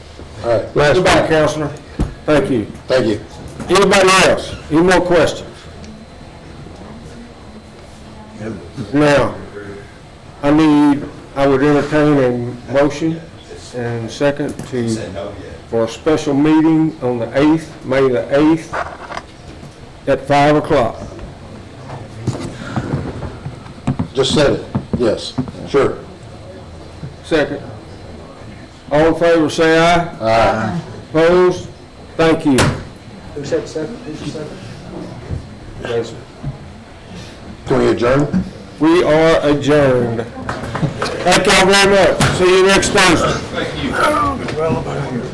B: all right,
E: Last
A: Goodbye, Counselor. Thank you.
B: thank you.
A: Anybody else? Any more questions? Now, I would entertain a motion and second for a special meeting on the 8th, May the 8th, at 5 o'clock.
B: Just said it, yes, sure.
A: Second. All in favor, say aye.
B: Aye.
A: Opposed? Thank you.
C: Who said second? Who's the second?
A: Yes.
B: Can we adjourn?
A: We are adjourned. Thank y'all very much. See you next Thursday.
J: Thank you.